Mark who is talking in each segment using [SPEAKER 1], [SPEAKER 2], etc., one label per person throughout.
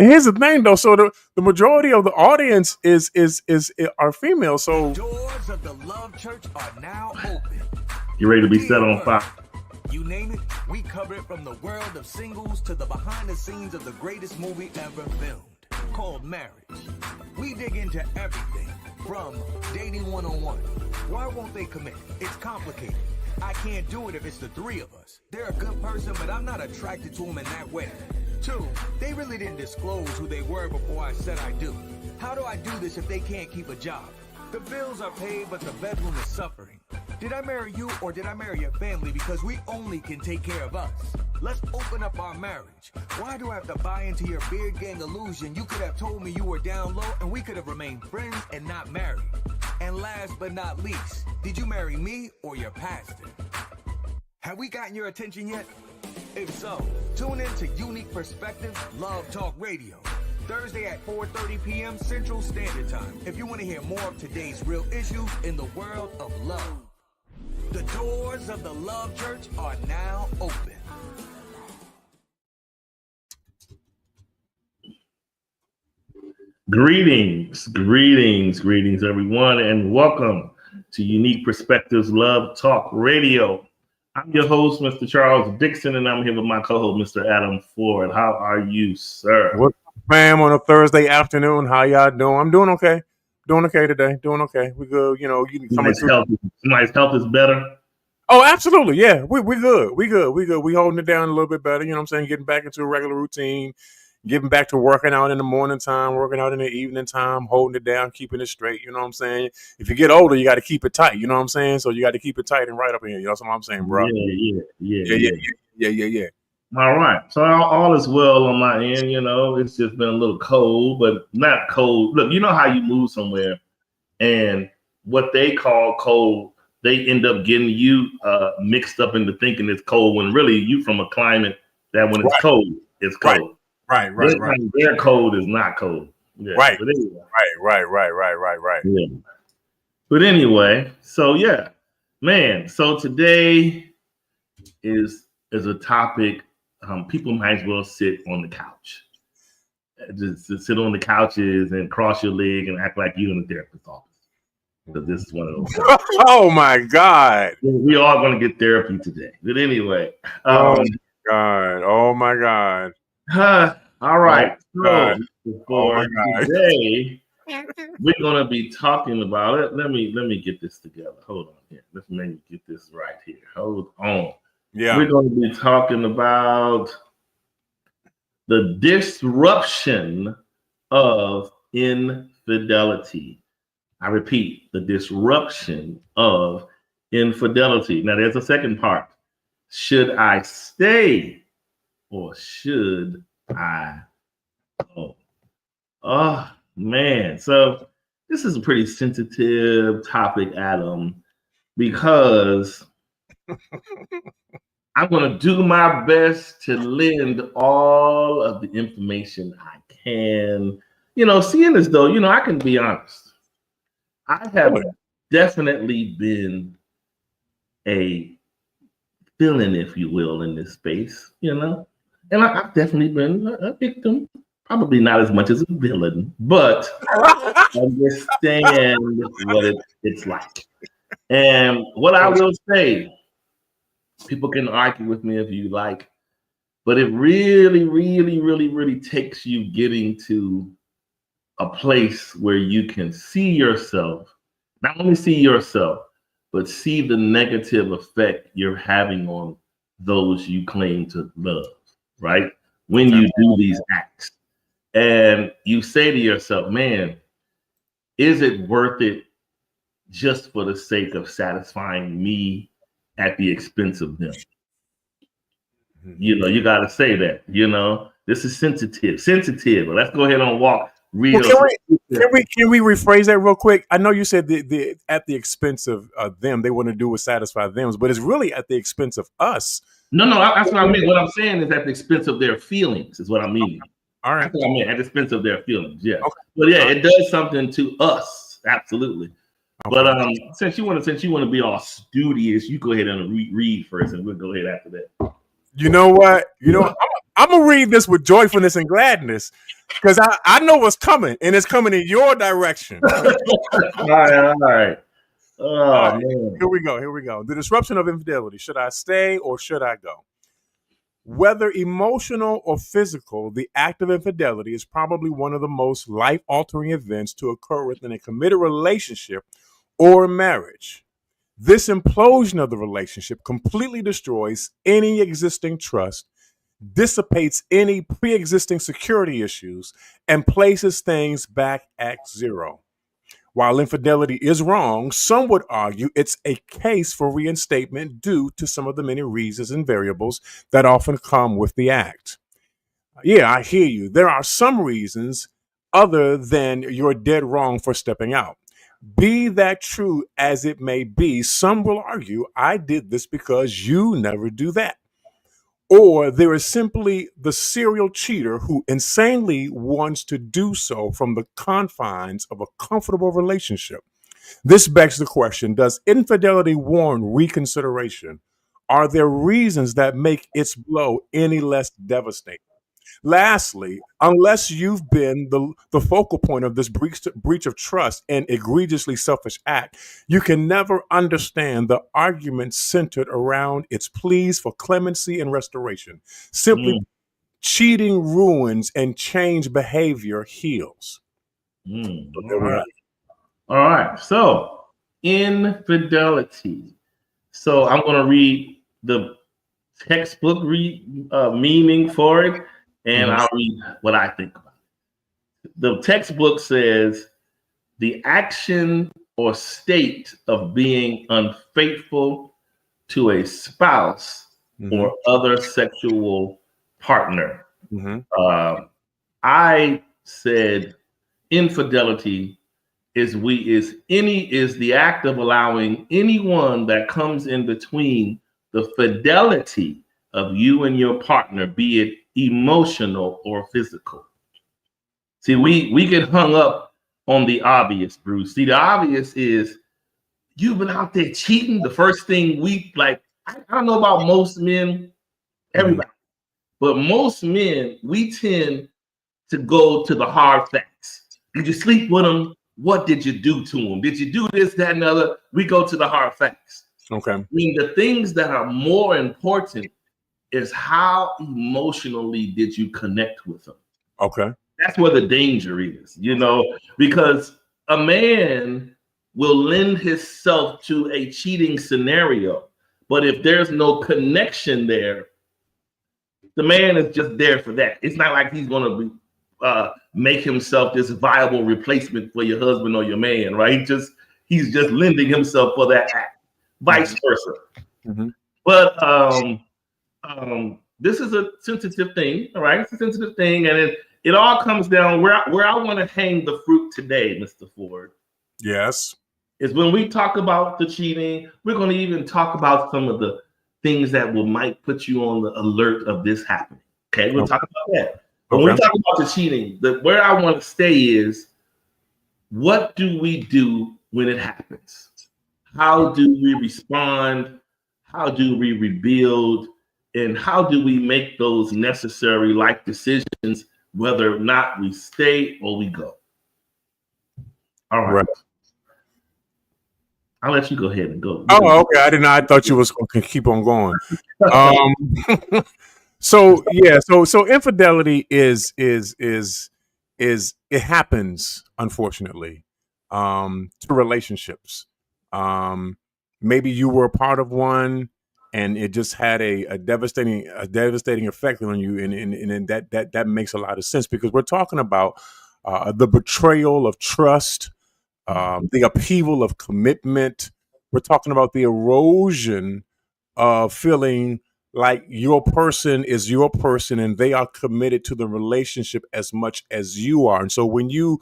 [SPEAKER 1] here's the thing, though. So the majority of the audience is are female. So
[SPEAKER 2] Doors of the Love Church are now open.
[SPEAKER 3] You ready to be set on fire?
[SPEAKER 2] You name it, we cover it from the world of singles to the behind the scenes of the greatest movie ever filmed, called Marriage. We dig into everything from dating 101. Why won't they commit? It's complicated. I can't do it if it's the three of us. They're a good person, but I'm not attracted to them in that way. 2, they really didn't disclose who they were before I said I do. How do I do this if they can't keep a job? The bills are paid, but the bedroom is suffering. Did I marry you or did I marry your family? Because we only can take care of us. Let's open up our marriage. Why do I have to buy into your beard gang illusion? You could have told me you were down low and we could have remained friends and not married. And last but not least, did you marry me or your pastor? Have we gotten your attention yet? If so, tune in to Unique Perspectives Love Talk Radio, Thursday at 4:30 p.m. Central Standard Time, if you want to hear more of today's real issues in the world of love. The doors of the Love Church are now open.
[SPEAKER 3] Greetings, everyone, and welcome to Unique Perspectives Love Talk Radio. I'm your host, Mr. Charles Dixon, and I'm here with my co-host, Mr. Adam Ford. How are you, sir?
[SPEAKER 1] what's up, fam, on a Thursday afternoon? How y'all doing? I'm doing okay. Doing okay today. Doing okay. We good. You know,
[SPEAKER 3] Somebody's health is better.
[SPEAKER 1] Oh, absolutely. Yeah, we good. We good. We holding it down a little bit better. You know what I'm saying? Getting back into a regular routine. Getting back to working out in the morning time, working out in the evening time, holding it down, keeping it straight. You know what I'm saying? If you get older, you got to keep it tight. You know what I'm saying? So you got to keep it tight and right up in here. You know what I'm saying, bro? Yeah.
[SPEAKER 3] All right. So all is well on my end. You know, it's just been a little cold, but not cold. Look, you know how you move somewhere and what they call cold, they end up getting you mixed up into thinking it's cold when really you from a climate that when it's cold, it's cold.
[SPEAKER 1] Right.
[SPEAKER 3] Their cold is not cold. Yeah.
[SPEAKER 1] Right.
[SPEAKER 3] But anyway.
[SPEAKER 1] Right.
[SPEAKER 3] Yeah. But anyway, so yeah, man. So today is a topic. People might as well sit on the couch. Just sit on the couches and cross your leg and act like you're in a therapist's office. Because this is one of those.
[SPEAKER 1] Oh my God.
[SPEAKER 3] We are going to get therapy today. But anyway.
[SPEAKER 1] Oh my God.
[SPEAKER 3] All right. So
[SPEAKER 1] today,
[SPEAKER 3] we're gonna be talking about it. Let me get this together. Hold on here. Let's maybe get this right here. Hold on.
[SPEAKER 1] Yeah.
[SPEAKER 3] We're gonna be talking about the disruption of infidelity. I repeat, the disruption of infidelity. Now, there's a second part. Should I stay? Or should I go? Oh, man. So this is a pretty sensitive topic, Adam, because I'm going to do my best to lend all of the information I can. You know, seeing as though, you know, I can be honest. I have definitely been a villain, if you will, in this space, you know? And I've definitely been a victim, probably not as much as a villain, but understand what it's like. And what I will say, people can argue with me if you like, but it really takes you getting to a place where you can see yourself, not only see yourself, but see the negative effect you're having on those you claim to love. Right? When you do these acts and you say to yourself, man, is it worth it just for the sake of satisfying me at the expense of them? You know, you got to say that, you know, this is sensitive. But let's go ahead and walk real.
[SPEAKER 1] Well, can we rephrase that real quick? I know you said the at the expense of them, they want to do is satisfy them, but it's really at the expense of us.
[SPEAKER 3] No, that's what I mean. What I'm saying is at the expense of their feelings is what I mean.
[SPEAKER 1] All right.
[SPEAKER 3] That's what I mean, at the expense of their feelings. Yeah. Okay. But yeah, it does something to us. Absolutely. Okay. But since you want to be all studious, you go ahead and read first, and we'll go ahead after that.
[SPEAKER 1] You know what? I'm gonna read this with joyfulness and gladness because I know what's coming, and it's coming in your direction.
[SPEAKER 3] All right, all right.
[SPEAKER 1] All
[SPEAKER 3] Oh
[SPEAKER 1] right,
[SPEAKER 3] man.
[SPEAKER 1] here we go. Here we go. The disruption of infidelity. Should I stay or should I go? Whether emotional or physical, the act of infidelity is probably one of the most life altering events to occur within a committed relationship or marriage. This implosion of the relationship completely destroys any existing trust, dissipates any pre existing security issues, and places things back at zero. While infidelity is wrong, some would argue it's a case for reinstatement due to some of the many reasons and variables that often come with the act. Yeah, I hear you. There are some reasons other than you're dead wrong for stepping out. Be that true as it may be, some will argue I did this because you never do that. Or there is simply the serial cheater who insanely wants to do so from the confines of a comfortable relationship. This begs the question: does infidelity warrant reconsideration? Are there reasons that make its blow any less devastating? Lastly, unless you've been the focal point of this breach of trust and egregiously selfish act, you can never understand the argument centered around its pleas for clemency and restoration. Simply,
[SPEAKER 3] Mm,
[SPEAKER 1] cheating ruins and change behavior heals. So
[SPEAKER 3] all
[SPEAKER 1] there we have
[SPEAKER 3] right. All right. So infidelity. So I'm going to read the textbook meaning for it,
[SPEAKER 1] it.
[SPEAKER 3] and
[SPEAKER 1] Mhm.
[SPEAKER 3] I'll read what I think about it. The textbook says the action or state of being unfaithful to a spouse
[SPEAKER 1] Mhm.
[SPEAKER 3] or other sexual partner.
[SPEAKER 1] Mhm.
[SPEAKER 3] Uh, I said infidelity is the act of allowing anyone that comes in between the fidelity of you and your partner, be it emotional or physical. See, we get hung up on the obvious, Bruce. See, the obvious is you've been out there cheating. The first thing we like, I don't know about most men,
[SPEAKER 1] Mhm.
[SPEAKER 3] everybody, but most men, we tend to go to the hard facts. Did you sleep with him? What did you do to him? Did you do this, that, and the other? We go to the hard facts.
[SPEAKER 1] Okay.
[SPEAKER 3] I mean, the things that are more important is how emotionally did you connect with them?
[SPEAKER 1] Okay.
[SPEAKER 3] That's where the danger is, because a man will lend himself to a cheating scenario. But if there's no connection there, the man is just there for that. It's not like he's going to be make himself this viable replacement for your husband or your man, right? He's just lending himself for that act, vice
[SPEAKER 1] Mhm.
[SPEAKER 3] versa.
[SPEAKER 1] Mhm.
[SPEAKER 3] But this is a sensitive thing, all right? It's a sensitive thing, and it all comes down where I want to hang the fruit today, Mr. Ford,
[SPEAKER 1] Yes.
[SPEAKER 3] is when we talk about the cheating. We're going to even talk about some of the things that might put you on the alert of this happening. Okay, we'll
[SPEAKER 1] Okay.
[SPEAKER 3] talk about that. But when we
[SPEAKER 1] Okay.
[SPEAKER 3] talk about the cheating, where I want to stay is what do we do when it happens? How do we respond? How do we rebuild? And how do we make those necessary life decisions, whether or not we stay or we go? All right.
[SPEAKER 1] Right.
[SPEAKER 3] I'll let you go ahead and go.
[SPEAKER 1] Oh, okay. I didn't know. I thought you was going to keep on going. Um, so yeah. So infidelity is it happens unfortunately to relationships. Um, Maybe you were a part of one, and it just had a devastating effect on you, and that makes a lot of sense because we're talking about the betrayal of trust, the upheaval of commitment. We're talking about the erosion of feeling like your person is your person and they are committed to the relationship as much as you are. And so when you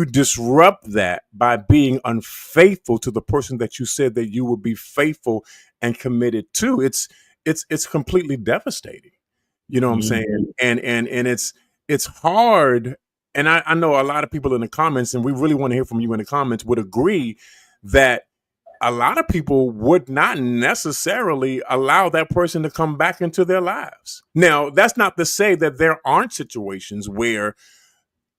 [SPEAKER 1] disrupt that by being unfaithful to the person that you said that you would be faithful and committed to, it's completely devastating. You know what I'm saying?
[SPEAKER 3] Mhm.
[SPEAKER 1] And it's hard. And I know a lot of people in the comments, and we really want to hear from you in the comments, would agree that a lot of people would not necessarily allow that person to come back into their lives. Now, that's not to say that there aren't situations where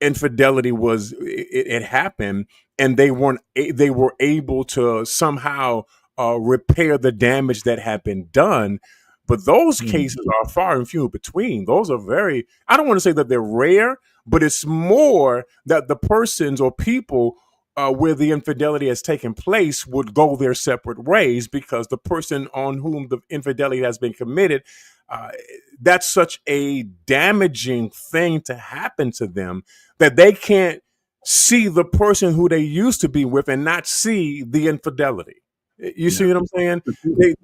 [SPEAKER 1] infidelity it happened and they were able to somehow repair the damage that had been done, but those cases are far and few between. Those are very, I don't want to say that they're rare, but it's more that the persons or people where the infidelity has taken place would go their separate ways, because the person on whom the infidelity has been committed, uh, that's such a damaging thing to happen to them that they can't see the person who they used to be with and not see the infidelity. You see what I'm saying?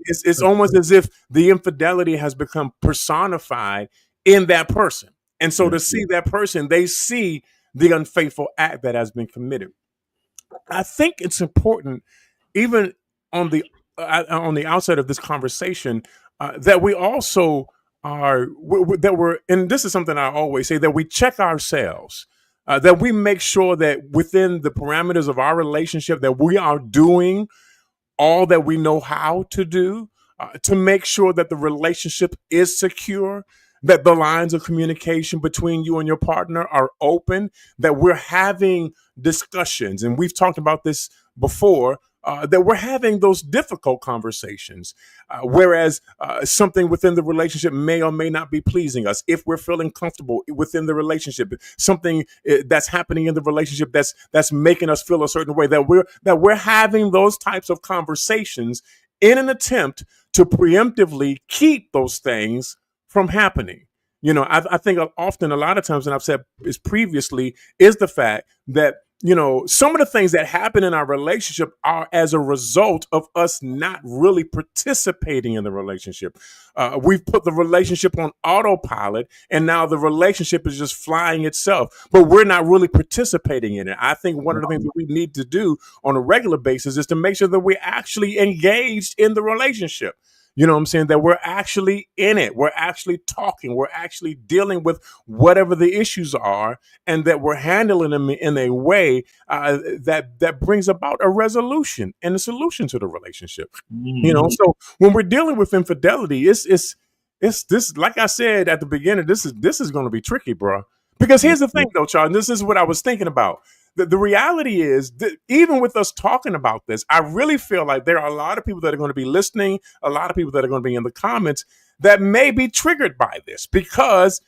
[SPEAKER 1] It's almost as if the infidelity has become personified in that person. And so to see that person, they see the unfaithful act that has been committed. I think it's important, even on the outset of this conversation, that we also that we're, and this is something I always say, that we check ourselves, that we make sure that within the parameters of our relationship that we are doing all that we know how to do, to make sure that the relationship is secure, that the lines of communication between you and your partner are open, that we're having discussions. And we've talked about this before. That we're having those difficult conversations, whereas something within the relationship may or may not be pleasing us. If we're feeling comfortable within the relationship, something that's happening in the relationship that's making us feel a certain way, that we're having those types of conversations in an attempt to preemptively keep those things from happening. I think often, a lot of times, and I've said this previously, is the fact that some of the things that happen in our relationship are as a result of us not really participating in the relationship. We've put the relationship on autopilot, and now the relationship is just flying itself, but we're not really participating in it. I think one of the things that we need to do on a regular basis is to make sure that we're actually engaged in the relationship. You know what I'm saying? That we're actually in it. We're actually talking. We're actually dealing with whatever the issues are, and that we're handling them in a way that brings about a resolution and a solution to the relationship. So when we're dealing with infidelity, it's this. Like I said at the beginning, this is going to be tricky, bro. Because here's the thing, though, Charles. And this is what I was thinking about. The reality is that even with us talking about this, I really feel like there are a lot of people that are going to be listening, a lot of people that are going to be in the comments that may be triggered by this because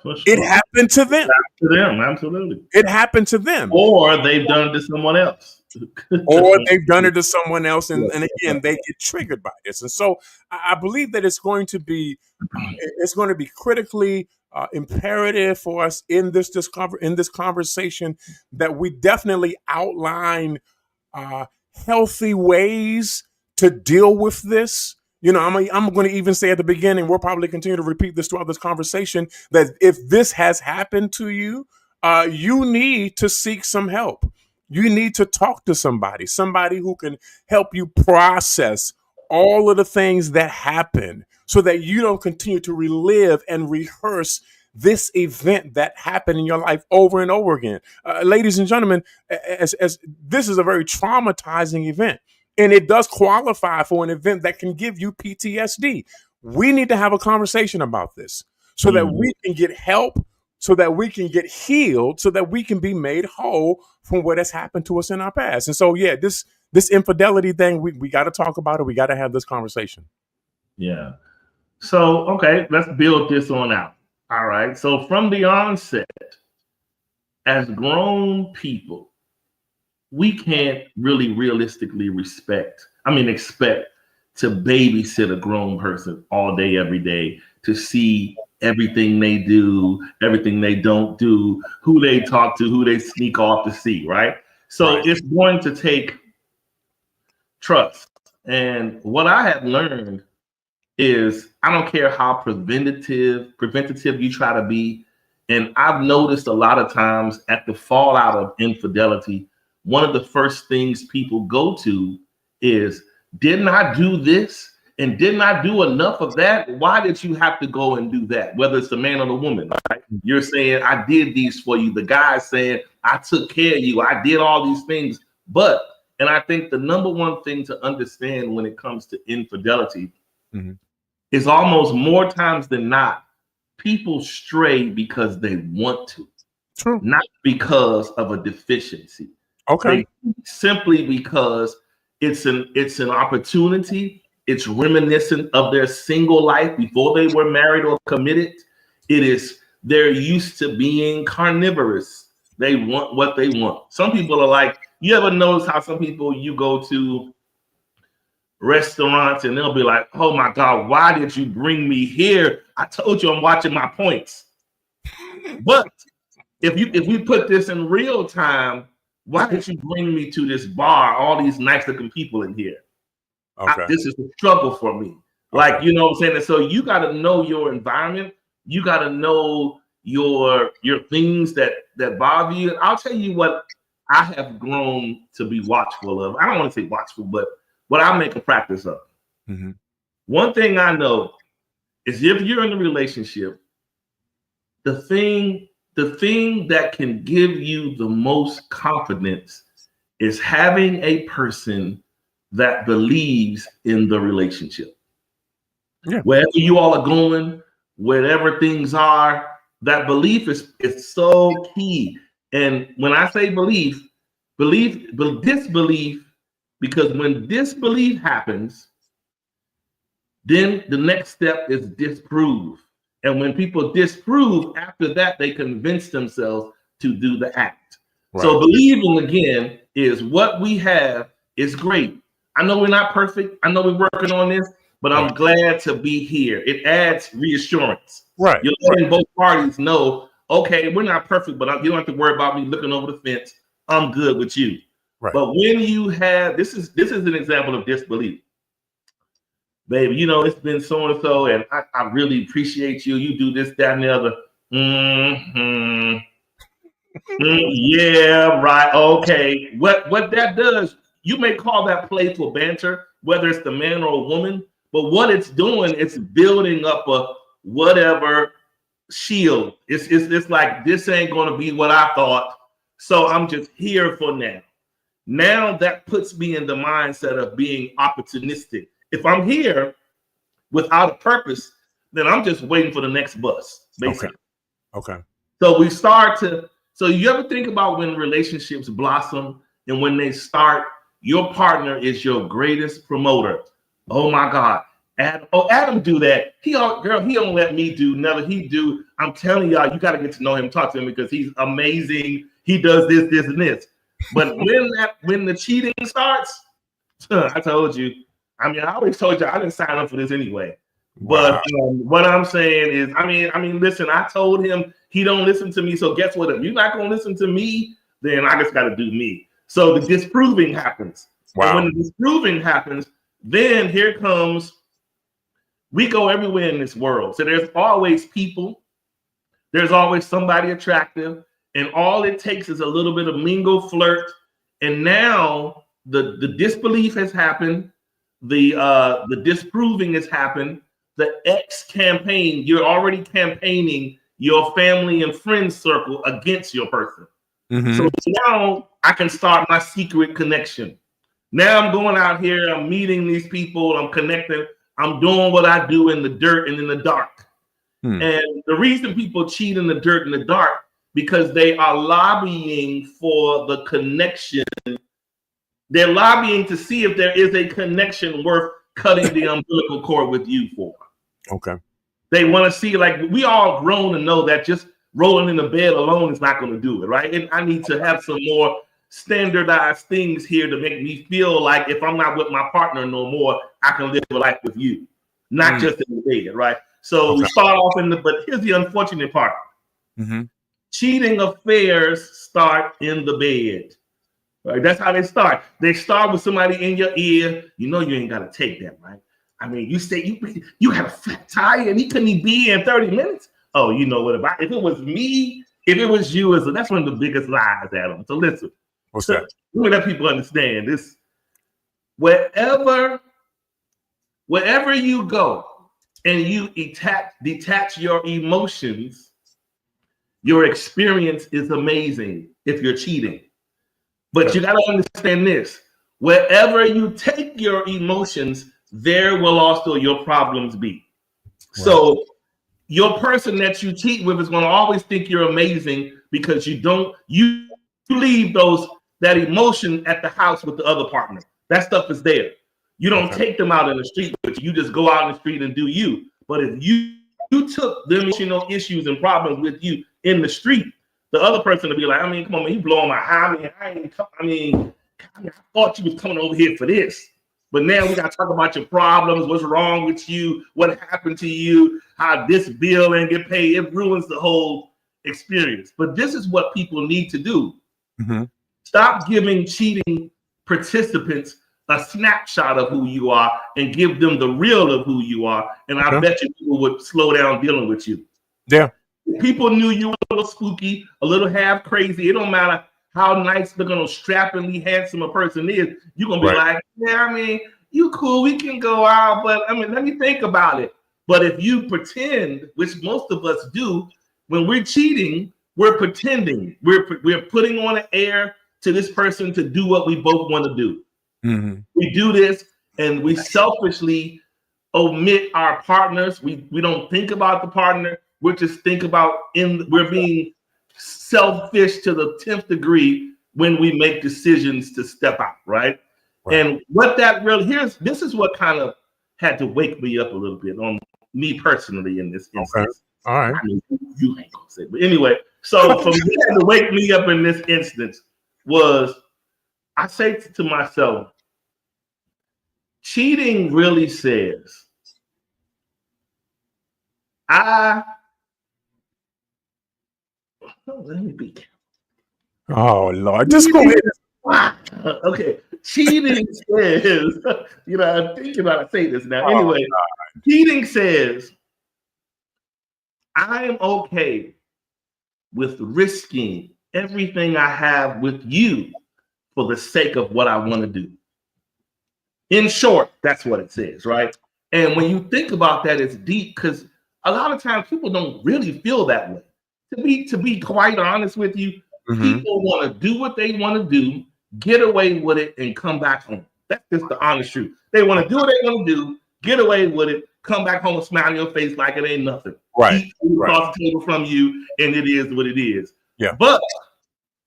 [SPEAKER 1] it happened to them.
[SPEAKER 3] To them, absolutely.
[SPEAKER 1] It happened to them.
[SPEAKER 3] Or they've done it to someone else.
[SPEAKER 1] Or they've done it to someone else, and again, they get triggered by this. And so I believe that it's going to be critically imperative for us in this conversation that we definitely outline healthy ways to deal with this. I'm going to even say at the beginning, we'll probably continue to repeat this throughout this conversation, that if this has happened to you, you need to seek some help. You need to talk to somebody who can help you process all of the things that happen so that you don't continue to relive and rehearse this event that happened in your life over and over again. Ladies and gentlemen, as this is a very traumatizing event, and it does qualify for an event that can give you PTSD. We need to have a conversation about this so that we can get help, so that we can get healed, so that we can be made whole from what has happened to us in our past. And so, this infidelity thing, we got to talk about it. We got to have this conversation.
[SPEAKER 3] Yeah. So, okay, let's build this on out. All right. So from the onset, as grown people, we can't really realistically expect to babysit a grown person all day, every day, to see everything they do, everything they don't do, who they talk to, who they sneak off to see, right? So It's going to take trust. And what I have learned is I don't care how preventative you try to be. And I've noticed a lot of times at the fallout of infidelity, one of the first things people go to is, didn't I do this? And didn't I do enough of that? Why did you have to go and do that? Whether it's the man or the woman, right? You're saying, I did these for you. The guy's saying, I took care of you. I did all these things. But And I think the number one thing to understand when it comes to infidelity is almost more times than not, people stray because they want to, not because of a deficiency.
[SPEAKER 1] Okay.
[SPEAKER 3] They simply because it's an opportunity. It's reminiscent of their single life before they were married or committed. They're used to being carnivorous. They want what they want. Some people are like, you ever notice how some people, you go to restaurants and they'll be like, oh my God, why did you bring me here? I told you I'm watching my points. But if we put this in real time, why did you bring me to this bar? All these nice looking people in here.
[SPEAKER 1] Okay.
[SPEAKER 3] This is a struggle for me. Like, you know what I'm saying? And so you got to know your environment. You got to know your things that bother you. I'll tell you what I have grown to be watchful of. I don't want to say watchful, but what I make a practice of. One thing I know is if you're in a relationship, the thing that can give you the most confidence is having a person that believes in the relationship.
[SPEAKER 1] Yeah.
[SPEAKER 3] Wherever you all are going, whatever things are, that belief is so key. And when I say belief, but disbelief, because when disbelief happens, then the next step is disprove. And when people disprove, after that, they convince themselves to do the act. Right. So believing, again, is what we have is great. I know we're not perfect. I know we're working on this, but I'm glad to be here. It adds reassurance.
[SPEAKER 1] Right.
[SPEAKER 3] You're letting both parties know, okay, we're not perfect, but you don't have to worry about me looking over the fence. I'm good with you. Right. But when you have, this is an example of disbelief. Baby, you know, it's been so and so, and I really appreciate you. You do this, that, and the other. Yeah, right. Okay. What that does, you may call that playful banter, whether it's the man or a woman, but what it's doing, it's building up a whatever shield. It's like, this ain't going to be what I thought, so I'm just here for now. Now that puts me in the mindset of being opportunistic. If I'm here without a purpose, then I'm just waiting for the next bus, basically.
[SPEAKER 1] Okay.
[SPEAKER 3] So we start to, so you ever think about when relationships blossom and when they start, your partner is your greatest promoter. Oh my God. Adam do that. He don't let me do nothing. He do. I'm telling y'all, you got to get to know him, talk to him, because he's amazing. He does this, this, and this. But when the cheating starts, I told you. I mean, I always told you I didn't sign up for this anyway. Wow. But what I'm saying is, I mean, listen, I told him he don't listen to me. So guess what? If you're not going to listen to me, then I just got to do me. So the disproving happens. Wow. And when the disproving happens, then here comes, we go everywhere in this world. So there's always people. There's always somebody attractive. And all it takes is a little bit of mingle, flirt. And now the disbelief has happened. The disproving has happened. The X campaign, you're already campaigning your family and friends circle against your person. So now I can start my secret connection. Now I'm going out here, I'm meeting these people, I'm connecting, I'm doing what I do in the dirt and in the dark. And the reason people cheat in the dirt and the dark, because they are lobbying for the connection. They're lobbying to see if there is a connection worth cutting the umbilical cord with you for.
[SPEAKER 1] Okay.
[SPEAKER 3] They want to see, like, we all grown and know that just rolling in the bed alone is not going to do it, right? And I need to have some more standardized things here to make me feel like if I'm not with my partner no more, I can live a life with you, not just in the bed, right? So we start off but here's the unfortunate part. Cheating affairs start in the bed. Right? That's how they start. They start with somebody in your ear. You know you ain't got to take that, right? I mean, you say you had a flat tire and he couldn't be in 30 minutes. Oh, you know what? If it was me, if it was you, that's one of the biggest lies, Adam. So listen.
[SPEAKER 1] What's that?
[SPEAKER 3] Let me let people understand this. Wherever you go and you detach your emotions, your experience is amazing if you're cheating. But you got to understand this. Wherever you take your emotions, there will also your problems be. Right. So your person that you cheat with is going to always think you're amazing because you leave that emotion at the house with the other partner. That stuff is there. You don't take them out in the street, but you just go out in the street and do you. But if you took the emotional issues and problems with you in the street, the other person will be like, I mean, come on, man, you blowing my high. I thought you was coming over here for this. But now we got to talk about your problems, what's wrong with you, what happened to you, how this bill ain't get paid. It ruins the whole experience. But this is what people need to do. Mm-hmm. Stop giving cheating participants a snapshot of who you are and give them the real of who you are. And I bet you people would slow down dealing with you.
[SPEAKER 1] Yeah.
[SPEAKER 3] If people knew you were a little spooky, a little half crazy. It don't matter how nice looking or strappingly handsome a person is. You're going to be like, yeah, I mean, you cool. We can go out. But I mean, let me think about it. But if you pretend, which most of us do, when we're cheating, we're pretending. We're putting on an air to this person to do what we both want to do. Mm-hmm. We do this and we selfishly omit our partners. We don't think about the partner. We just think about we're being selfish to the 10th degree when we make decisions to step out, right? And what that really this is what kind of had to wake me up a little bit on me personally in this instance.
[SPEAKER 1] Okay. All right.
[SPEAKER 3] I mean, you ain't gonna say it. But anyway, so for me to wake me up in this instance was I say to myself, cheating really says, let me be careful.
[SPEAKER 1] Oh Lord, just go ahead.
[SPEAKER 3] Okay, cheating says, I'm thinking about to say this now. Anyway, cheating says, I am okay with risking everything I have with you for the sake of what I want to do. In short, that's what it says, right? And when you think about that, it's deep because a lot of times people don't really feel that way. To be quite honest with you, people want to do what they want to do, get away with it, and come back home. That's just the honest truth. They want to do what they want to do, get away with it, come back home and smile in your face like it ain't nothing.
[SPEAKER 1] Right.
[SPEAKER 3] Eat across the table from you, and it is what it is.
[SPEAKER 1] Yeah.
[SPEAKER 3] But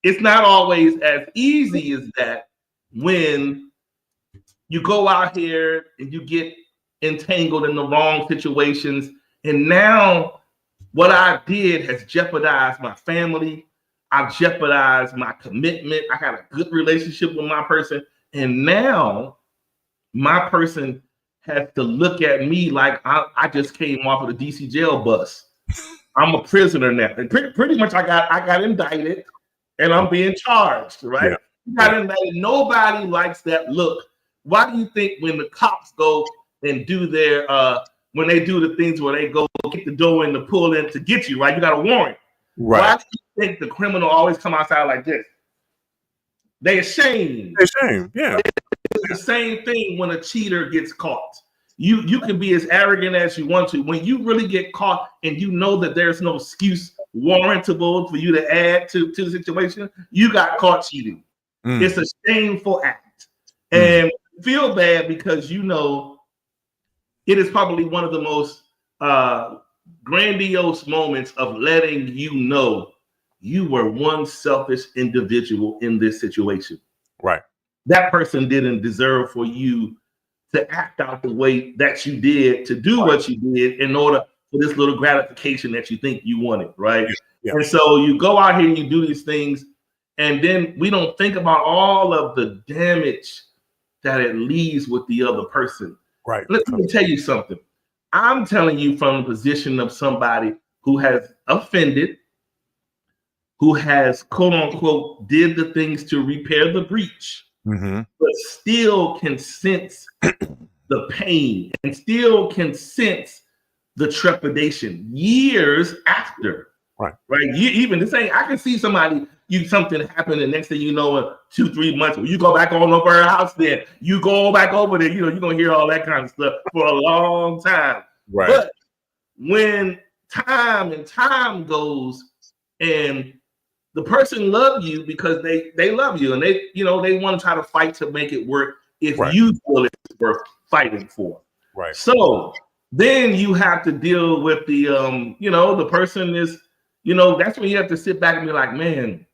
[SPEAKER 3] it's not always as easy as that when you go out here and you get entangled in the wrong situations. And now what I did has jeopardized my family. I've jeopardized my commitment. I had a good relationship with my person. And now my person has to look at me like I just came off of the DC jail bus. I'm a prisoner now. And pretty much I got indicted and I'm being charged, right? Yeah. Nobody likes that look. Why do you think when the cops go and do their when they do the things where they go kick the door in to pull in to get you, right? You got a warrant. Right. Why do you think the criminal always come outside like this? They ashamed.
[SPEAKER 1] Yeah.
[SPEAKER 3] It's the same thing when a cheater gets caught. You can be as arrogant as you want to. When you really get caught and you know that there's no excuse warrantable for you to add to the situation, you got caught cheating. It's a shameful act. And feel bad because you know it is probably one of the most grandiose moments of letting you know you were one selfish individual in this situation.
[SPEAKER 1] Right. That
[SPEAKER 3] person didn't deserve for you to act out the way that you did, to do what you did in order for this little gratification that you think you wanted, right? Yeah. And so you go out here and you do these things, and then we don't think about all of the damage that it leaves with the other person.
[SPEAKER 1] Right.
[SPEAKER 3] Let me tell you something. I'm telling you from the position of somebody who has offended, who has quote unquote did the things to repair the breach, but still can sense the pain and still can sense the trepidation years after. Right. Even the same, I can see somebody, something happen, and next thing you know, in 2-3 months, when you go back on over her house, then you go back over there, you're gonna hear all that kind of stuff for a long time. Right. But when time goes and the person love you because they love you, and they want to try to fight to make it work if
[SPEAKER 1] Right.
[SPEAKER 3] you feel it's worth fighting for.
[SPEAKER 1] Right.
[SPEAKER 3] So then you have to deal with the person is, that's when you have to sit back and be like, man,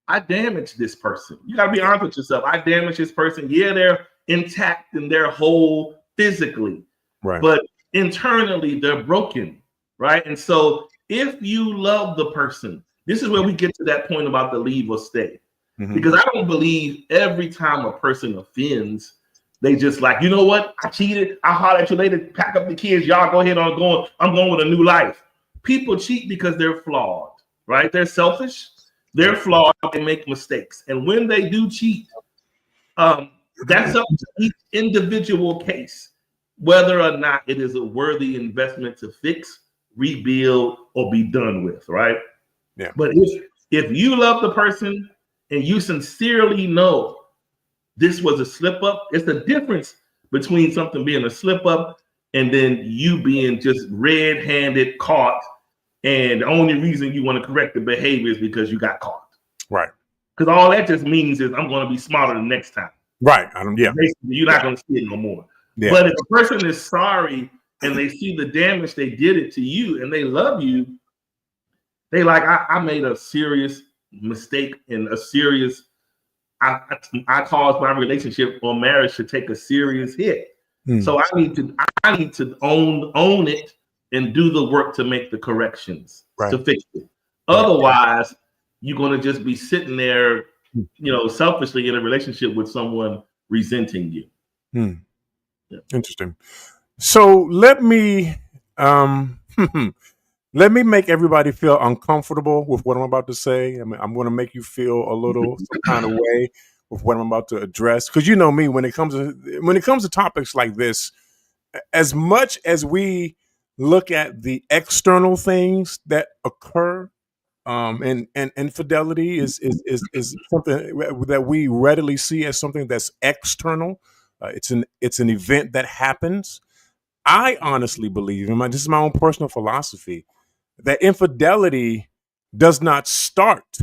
[SPEAKER 3] I damaged this person. You got to be honest with yourself. I damaged this person. Yeah, they're intact and they're whole physically,
[SPEAKER 1] Right.
[SPEAKER 3] but internally they're broken, right? And so if you love the person, this is where we get to that point about the leave or stay.
[SPEAKER 1] Mhm.
[SPEAKER 3] Because I don't believe every time a person offends, they just like, you know what? I cheated. I hollered at you later. Pack up the kids. Y'all go ahead on going. I'm going with a new life. People cheat because they're flawed, right? They're selfish. They're flawed. They make mistakes. And when they do cheat, that's up to each individual case, whether or not it is a worthy investment to fix, rebuild, or be done with, right?
[SPEAKER 1] Yeah.
[SPEAKER 3] But if you love the person and you sincerely know this was a slip up, it's the difference between something being a slip up and then you being just red-handed caught, and the only reason you want to correct the behavior is because you got caught.
[SPEAKER 1] Right.
[SPEAKER 3] Because all that just means is I'm going to be smarter the next time.
[SPEAKER 1] Right. Yeah.
[SPEAKER 3] Basically, you're not going to see it no more.
[SPEAKER 1] Yeah.
[SPEAKER 3] But if a person is sorry and they see the damage they did it to you and they love you, they like, I made a serious mistake and I caused my relationship or marriage to take a serious hit. So I need to own it and do the work to make the corrections to fix it. Otherwise, you're going to just be sitting there, selfishly in a relationship with someone resenting you.
[SPEAKER 1] Yeah. Interesting. So let me let me make everybody feel uncomfortable with what I'm about to say. I mean, I'm going to make you feel a little some kind of way with what I'm about to address, because you know me, when it comes to topics like this, as much as we look at the external things that occur, and infidelity is something that we readily see as something that's external. It's an event that happens. I honestly believe, and this is my own personal philosophy, that infidelity does not start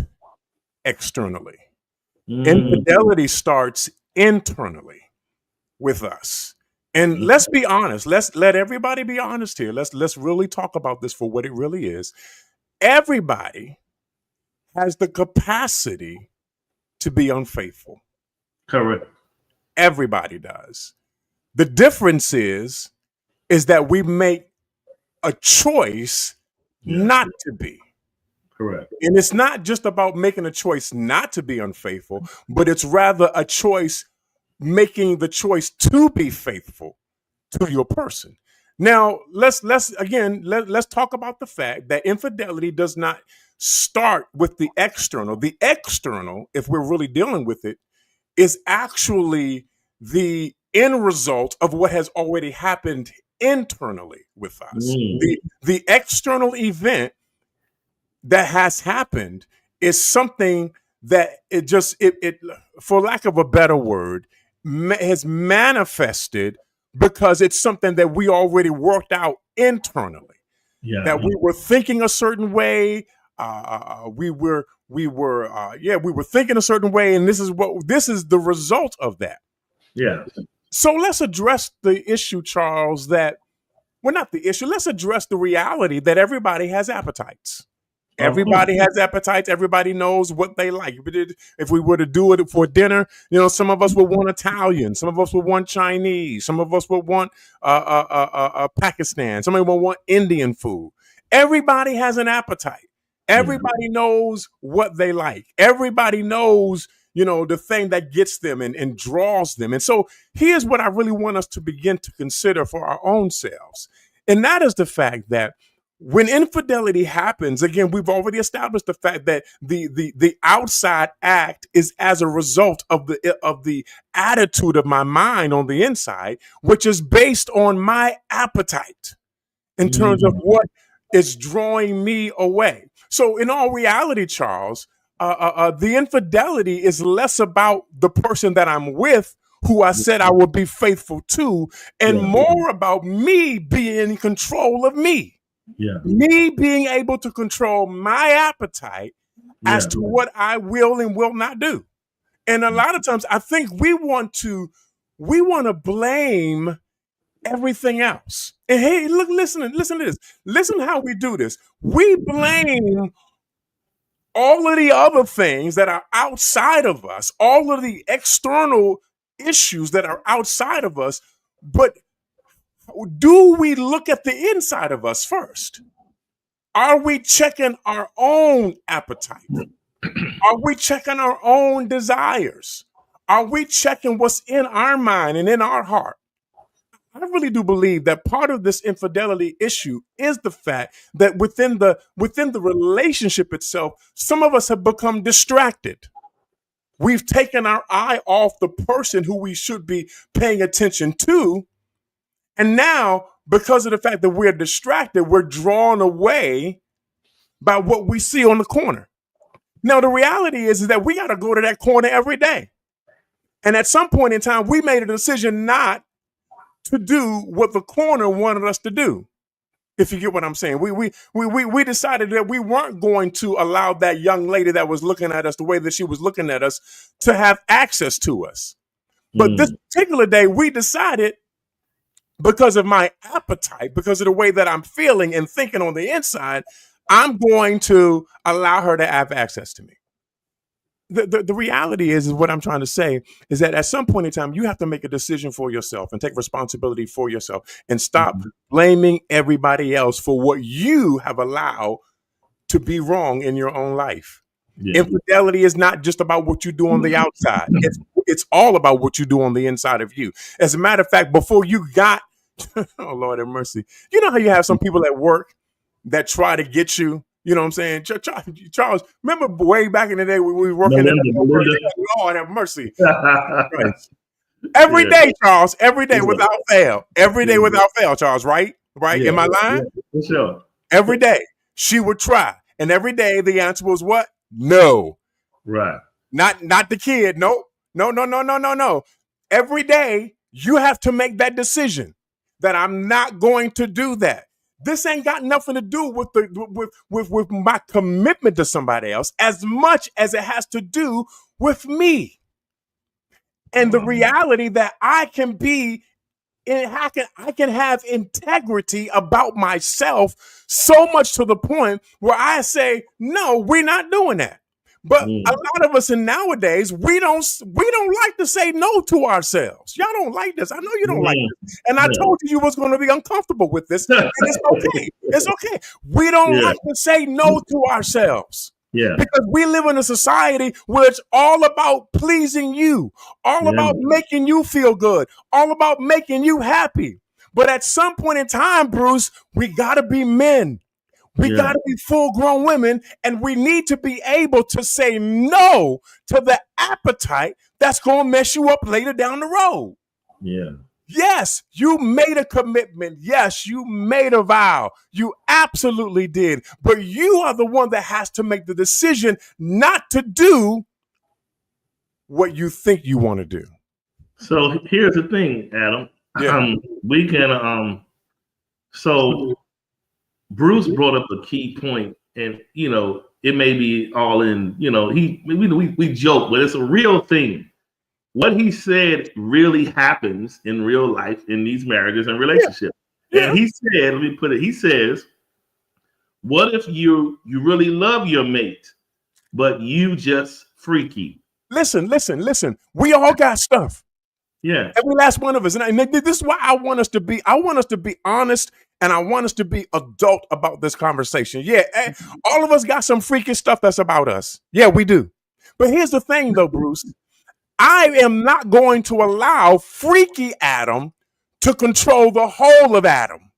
[SPEAKER 1] externally. Infidelity starts internally with us. And let's be honest. Let's let everybody be honest here. Let's really talk about this for what it really is. Everybody has the capacity to be unfaithful.
[SPEAKER 3] Correct.
[SPEAKER 1] Everybody does. The difference is that we make a choice not to be.
[SPEAKER 3] Correct.
[SPEAKER 1] And it's not just about making a choice not to be unfaithful, but it's rather a choice making the choice to be faithful to your person. Now, let's talk about the fact that infidelity does not start with the external. The external, if we're really dealing with it, is actually the end result of what has already happened internally with us. The external event that has happened is something that it for lack of a better word, has manifested because it's something that we already worked out internally.
[SPEAKER 3] Yeah.
[SPEAKER 1] That we were thinking a certain way. We were thinking a certain way, and this is the result of that.
[SPEAKER 3] Yeah.
[SPEAKER 1] So let's address the issue, Charles, not the issue. Let's address the reality that everybody has appetites. Everybody has appetites. Everybody knows what they like. If we were to do it for dinner, some of us would want Italian. Some of us would want Chinese. Some of us would want Pakistan. Somebody will want Indian food. Everybody has an appetite. Everybody knows what they like. Everybody knows, the thing that gets them and draws them. And so here's what I really want us to begin to consider for our own selves. And that is the fact that when infidelity happens, again, we've already established the fact that the outside act is as a result of the attitude of my mind on the inside, which is based on my appetite in terms of what is drawing me away. So in all reality, Charles, the infidelity is less about the person that I'm with, who I said I would be faithful to, and more about me being in control of me.
[SPEAKER 3] Yeah.
[SPEAKER 1] Me being able to control my appetite as
[SPEAKER 3] Yeah.
[SPEAKER 1] to what I will and will not do. And a lot of times I think we want to blame everything else. And hey, look, listen to this. Listen how we do this. We blame all of the other things that are outside of us, all of the external issues that are outside of us, but do we look at the inside of us first? Are we checking our own appetite? Are we checking our own desires? Are we checking what's in our mind and in our heart? I really do believe that part of this infidelity issue is the fact that within the relationship itself, some of us have become distracted. We've taken our eye off the person who we should be paying attention to. And now, because of the fact that we're distracted, we're drawn away by what we see on the corner. Now, the reality is that we got to go to that corner every day. And at some point in time, we made a decision not to do what the corner wanted us to do. If you get what I'm saying, we decided that we weren't going to allow that young lady that was looking at us the way that she was looking at us to have access to us. But this particular day, we decided, because of my appetite, because of the way that I'm feeling and thinking on the inside, I'm going to allow her to have access to me. The reality is what I'm trying to say is that at some point in time, you have to make a decision for yourself and take responsibility for yourself and stop blaming everybody else for what you have allowed to be wrong in your own life. Yeah. Infidelity is not just about what you do on the outside. It's all about what you do on the inside of you. As a matter of fact, before you got, oh Lord have mercy, you know how you have some people at work that try to get you. You know what I'm saying? Charles, remember way back in the day when we were working Lord have mercy. Every day, Charles, every day without fail. Every day without fail, Charles, right? Right? Am I lying?
[SPEAKER 3] For sure.
[SPEAKER 1] Every day she would try. And every day the answer was what? No.
[SPEAKER 3] Right.
[SPEAKER 1] Not the kid. No. No. Every day you have to make that decision that I'm not going to do that. This ain't got nothing to do with with my commitment to somebody else as much as it has to do with me. And the reality that I can be, I can have integrity about myself so much to the point where I say, no, we're not doing that. But a lot of us in nowadays, we don't like to say no to ourselves. Y'all don't like this. I know you don't like this. And I told you was going to be uncomfortable with this. And it's okay. It's okay. We don't like to say no to ourselves.
[SPEAKER 3] Yeah.
[SPEAKER 1] Because we live in a society where it's all about pleasing you, all about making you feel good, all about making you happy. But at some point in time, Bruce, we got to be men. We got to be full-grown women, and we need to be able to say no to the appetite that's going to mess you up later down the road.
[SPEAKER 3] Yeah.
[SPEAKER 1] Yes, you made a commitment. Yes, you made a vow. You absolutely did. But you are the one that has to make the decision not to do what you think you want to do.
[SPEAKER 3] So here's the thing, Adam.
[SPEAKER 1] Yeah.
[SPEAKER 3] We can so Bruce brought up a key point, and it may be all in, we joke, but it's a real thing. What he said really happens in real life in these marriages and relationships. Yeah. And he said, let me put it, he says, what if you really love your mate, but you just freaky?
[SPEAKER 1] Listen. We all got stuff.
[SPEAKER 3] Yeah.
[SPEAKER 1] Every last one of us. And this is why I want us to be honest, and I want us to be adult about this conversation. Yeah, all of us got some freaky stuff that's about us. Yeah, we do. But here's the thing, though, Bruce. I am not going to allow freaky Adam to control the whole of Adam.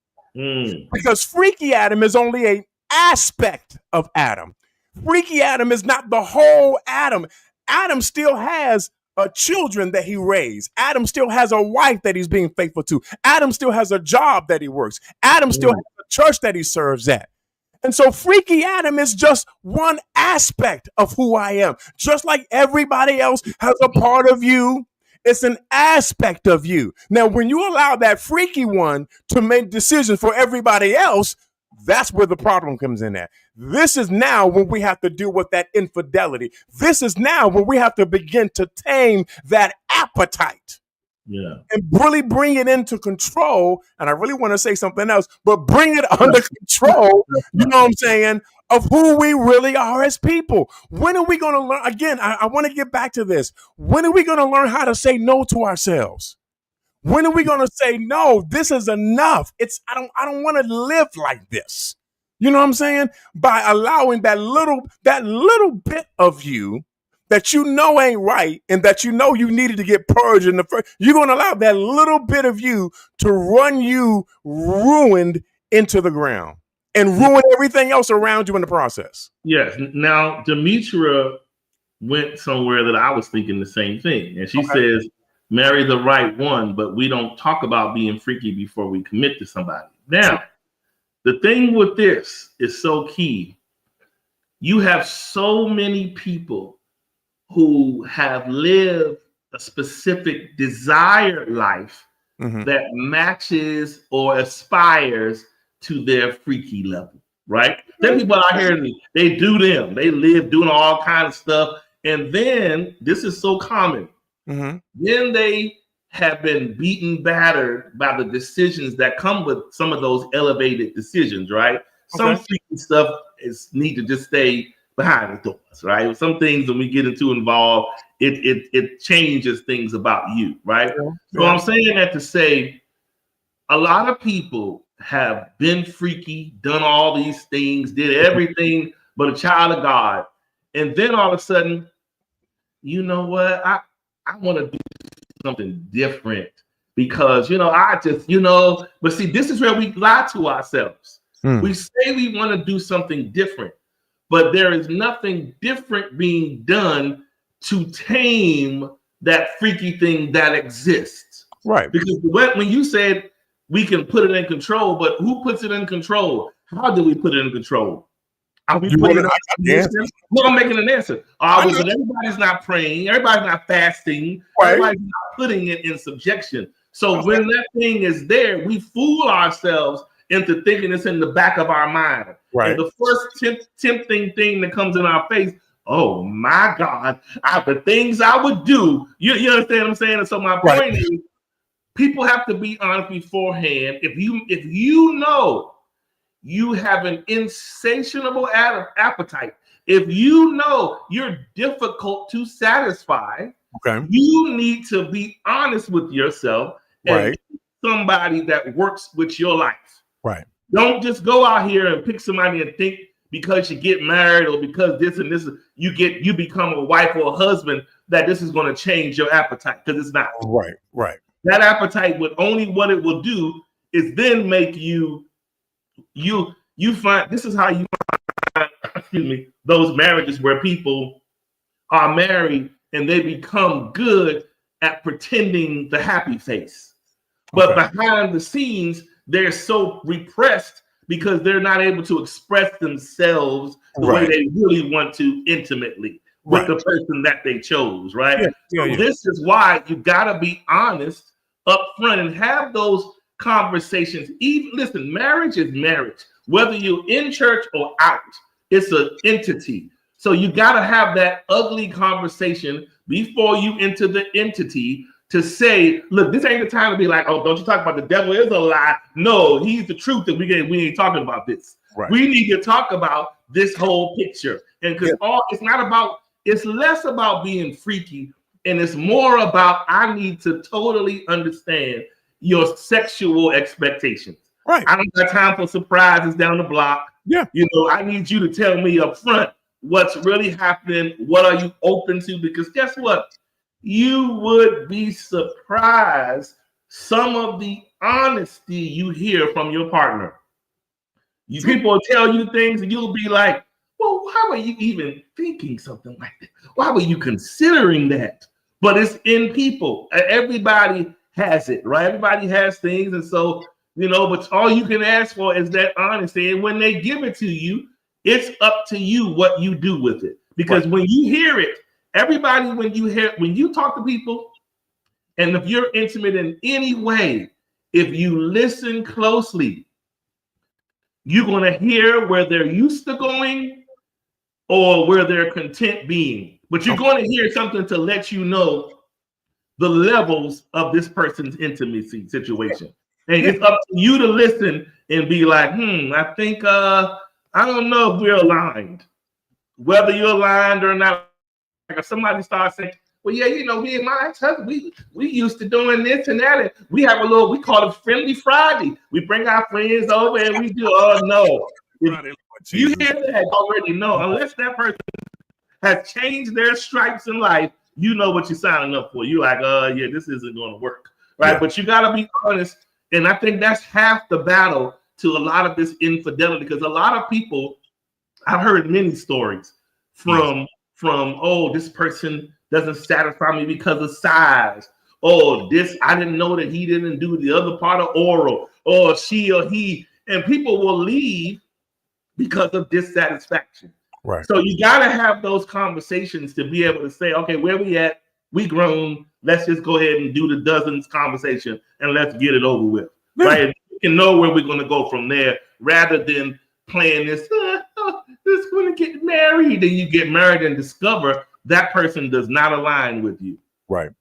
[SPEAKER 1] Because freaky Adam is only an aspect of Adam. Freaky Adam is not the whole Adam. Adam still has children that he raised. Adam still has a wife that he's being faithful to. Adam still has a job that he works. Adam still has a church that he serves at. And so freaky Adam is just one aspect of who I am. Just like everybody else has a part of you, it's an aspect of you. Now, when you allow that freaky one to make decisions for everybody else, That's where the problem comes in at. This is now when we have to deal with that infidelity. This is now when we have to begin to tame that appetite.
[SPEAKER 3] Yeah.
[SPEAKER 1] And really bring it into control. And I really want to say something else, but bring it under control, you know what I'm saying, of who we really are as people. When are we going to learn? Again, I want to get back to this. When are we going to learn how to say no to ourselves? When are we going to say, no, this is enough? I don't want to live like this. You know what I'm saying? By allowing that little bit of you that you know ain't right and that you know you needed to get purged in the first, you're going to allow that little bit of you to run you ruined into the ground and ruin everything else around you in the process.
[SPEAKER 3] Yes. Now, Demetra went somewhere that I was thinking the same thing. And she says, marry the right one, but we don't talk about being freaky before we commit to somebody. Now, the thing with this is so key. You have so many people who have lived a specific desired life that matches or aspires to their freaky level, right? There are people out here, they do them. They live doing all kinds of stuff. And then, this is so common, then they have been beaten, battered by the decisions that come with some of those elevated decisions, right? Some freaky stuff need to just stay behind the doors, right? Some things when we get involved, it changes things about you, right? So I'm saying that to say a lot of people have been freaky, done all these things, did everything but a child of God. And then all of a sudden, you know what? I want to do something different because, I just, but see, this is where we lie to ourselves. We say we want to do something different, but there is nothing different being done to tame that freaky thing that exists.
[SPEAKER 1] Right.
[SPEAKER 3] Because when you said we can put it in control, but who puts it in control? How do we put it in control? Are we putting it in? Well, I'm making an answer. Everybody's not praying. Everybody's not fasting. Everybody's not putting it in subjection. So when that thing is there, we fool ourselves into thinking it's in the back of our mind.
[SPEAKER 1] Right.
[SPEAKER 3] And the first tempting thing that comes in our face, oh my God, the things I would do. You understand what I'm saying? And so my point is, people have to be honest beforehand. If you know you have an insatiable appetite, if you know you're difficult to satisfy, you need to be honest with yourself and somebody that works with your life.
[SPEAKER 1] Right.
[SPEAKER 3] Don't just go out here and pick somebody and think because you get married or because this and this, you become a wife or a husband that this is going to change your appetite, because it's not.
[SPEAKER 1] Right.
[SPEAKER 3] That appetite what it will do is then make you find, this is how you find, those marriages where people are married and they become good at pretending the happy face. But behind the scenes, they're so repressed because they're not able to express themselves the way they really want to intimately with the person that they chose, right? This is why you gotta be honest up front and have those conversations. Listen, marriage is marriage. Whether you're in church or out, it's an entity. So you got to have that ugly conversation before you enter the entity to say, look, this ain't the time to be like, oh, don't you talk about the devil is a lie. No, he's the truth, and we ain't talking about this. Right. We need to talk about this whole picture. And because it's less about being freaky, and it's more about, I need to totally understand your sexual expectations.
[SPEAKER 1] Right.
[SPEAKER 3] I don't got time for surprises down the block.
[SPEAKER 1] Yeah.
[SPEAKER 3] I need you to tell me up front what's really happening. What are you open to? Because guess what? You would be surprised some of the honesty you hear from your partner. People will tell you things and you'll be like, well, how are you even thinking something like that? Why were you considering that? But it's in people. Everybody has it, right? Everybody has things. And so, but all you can ask for is that honesty. And when they give it to you, it's up to you what you do with it. Because when you hear it, everybody, when you talk to people, and if you're intimate in any way, if you listen closely, You're going to hear where they're used to going or where they're content being. But you're going to hear something to let you know the levels of this person's intimacy situation. And it's up to you to listen and be like, I think I don't know if we're aligned. Whether you're aligned or not, like if somebody starts saying, well, yeah, me and my ex-husband, we used to doing this and that, and we have we call it Friendly Friday. We bring our friends over and we do, oh no. If you hear that, already know, unless that person has changed their stripes in life, you know what you're signing up for. You're like, yeah, this isn't going to work, right? Yeah. But you got to be honest, and I think that's half the battle to a lot of this infidelity, because a lot of people, I've heard many stories from this person doesn't satisfy me because of size. Oh, I didn't know that he didn't do the other part of oral, or she or he, and people will leave because of dissatisfaction.
[SPEAKER 1] Right.
[SPEAKER 3] So you got to have those conversations to be able to say, okay, where we at? We grown. Let's just go ahead and do the dozens conversation and let's get it over with. Yeah. Right? You can know where we're going to go from there, rather than playing this, this going to get married. And you get married and discover that person does not align with you.
[SPEAKER 1] Right.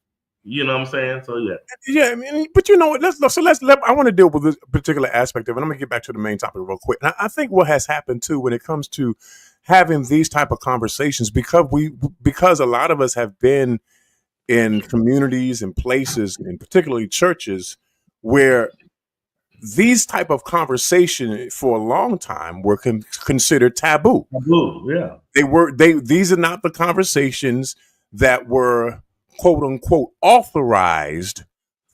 [SPEAKER 3] You know what I'm saying? So yeah.
[SPEAKER 1] Yeah, I mean, but you know what? I want to deal with this particular aspect of it. I'm going to get back to the main topic real quick. And I think what has happened too, when it comes to having these type of conversations, because a lot of us have been in communities and places, and particularly churches, where these type of conversation for a long time were considered taboo.
[SPEAKER 3] Yeah.
[SPEAKER 1] These are not the conversations that were, quote unquote, authorized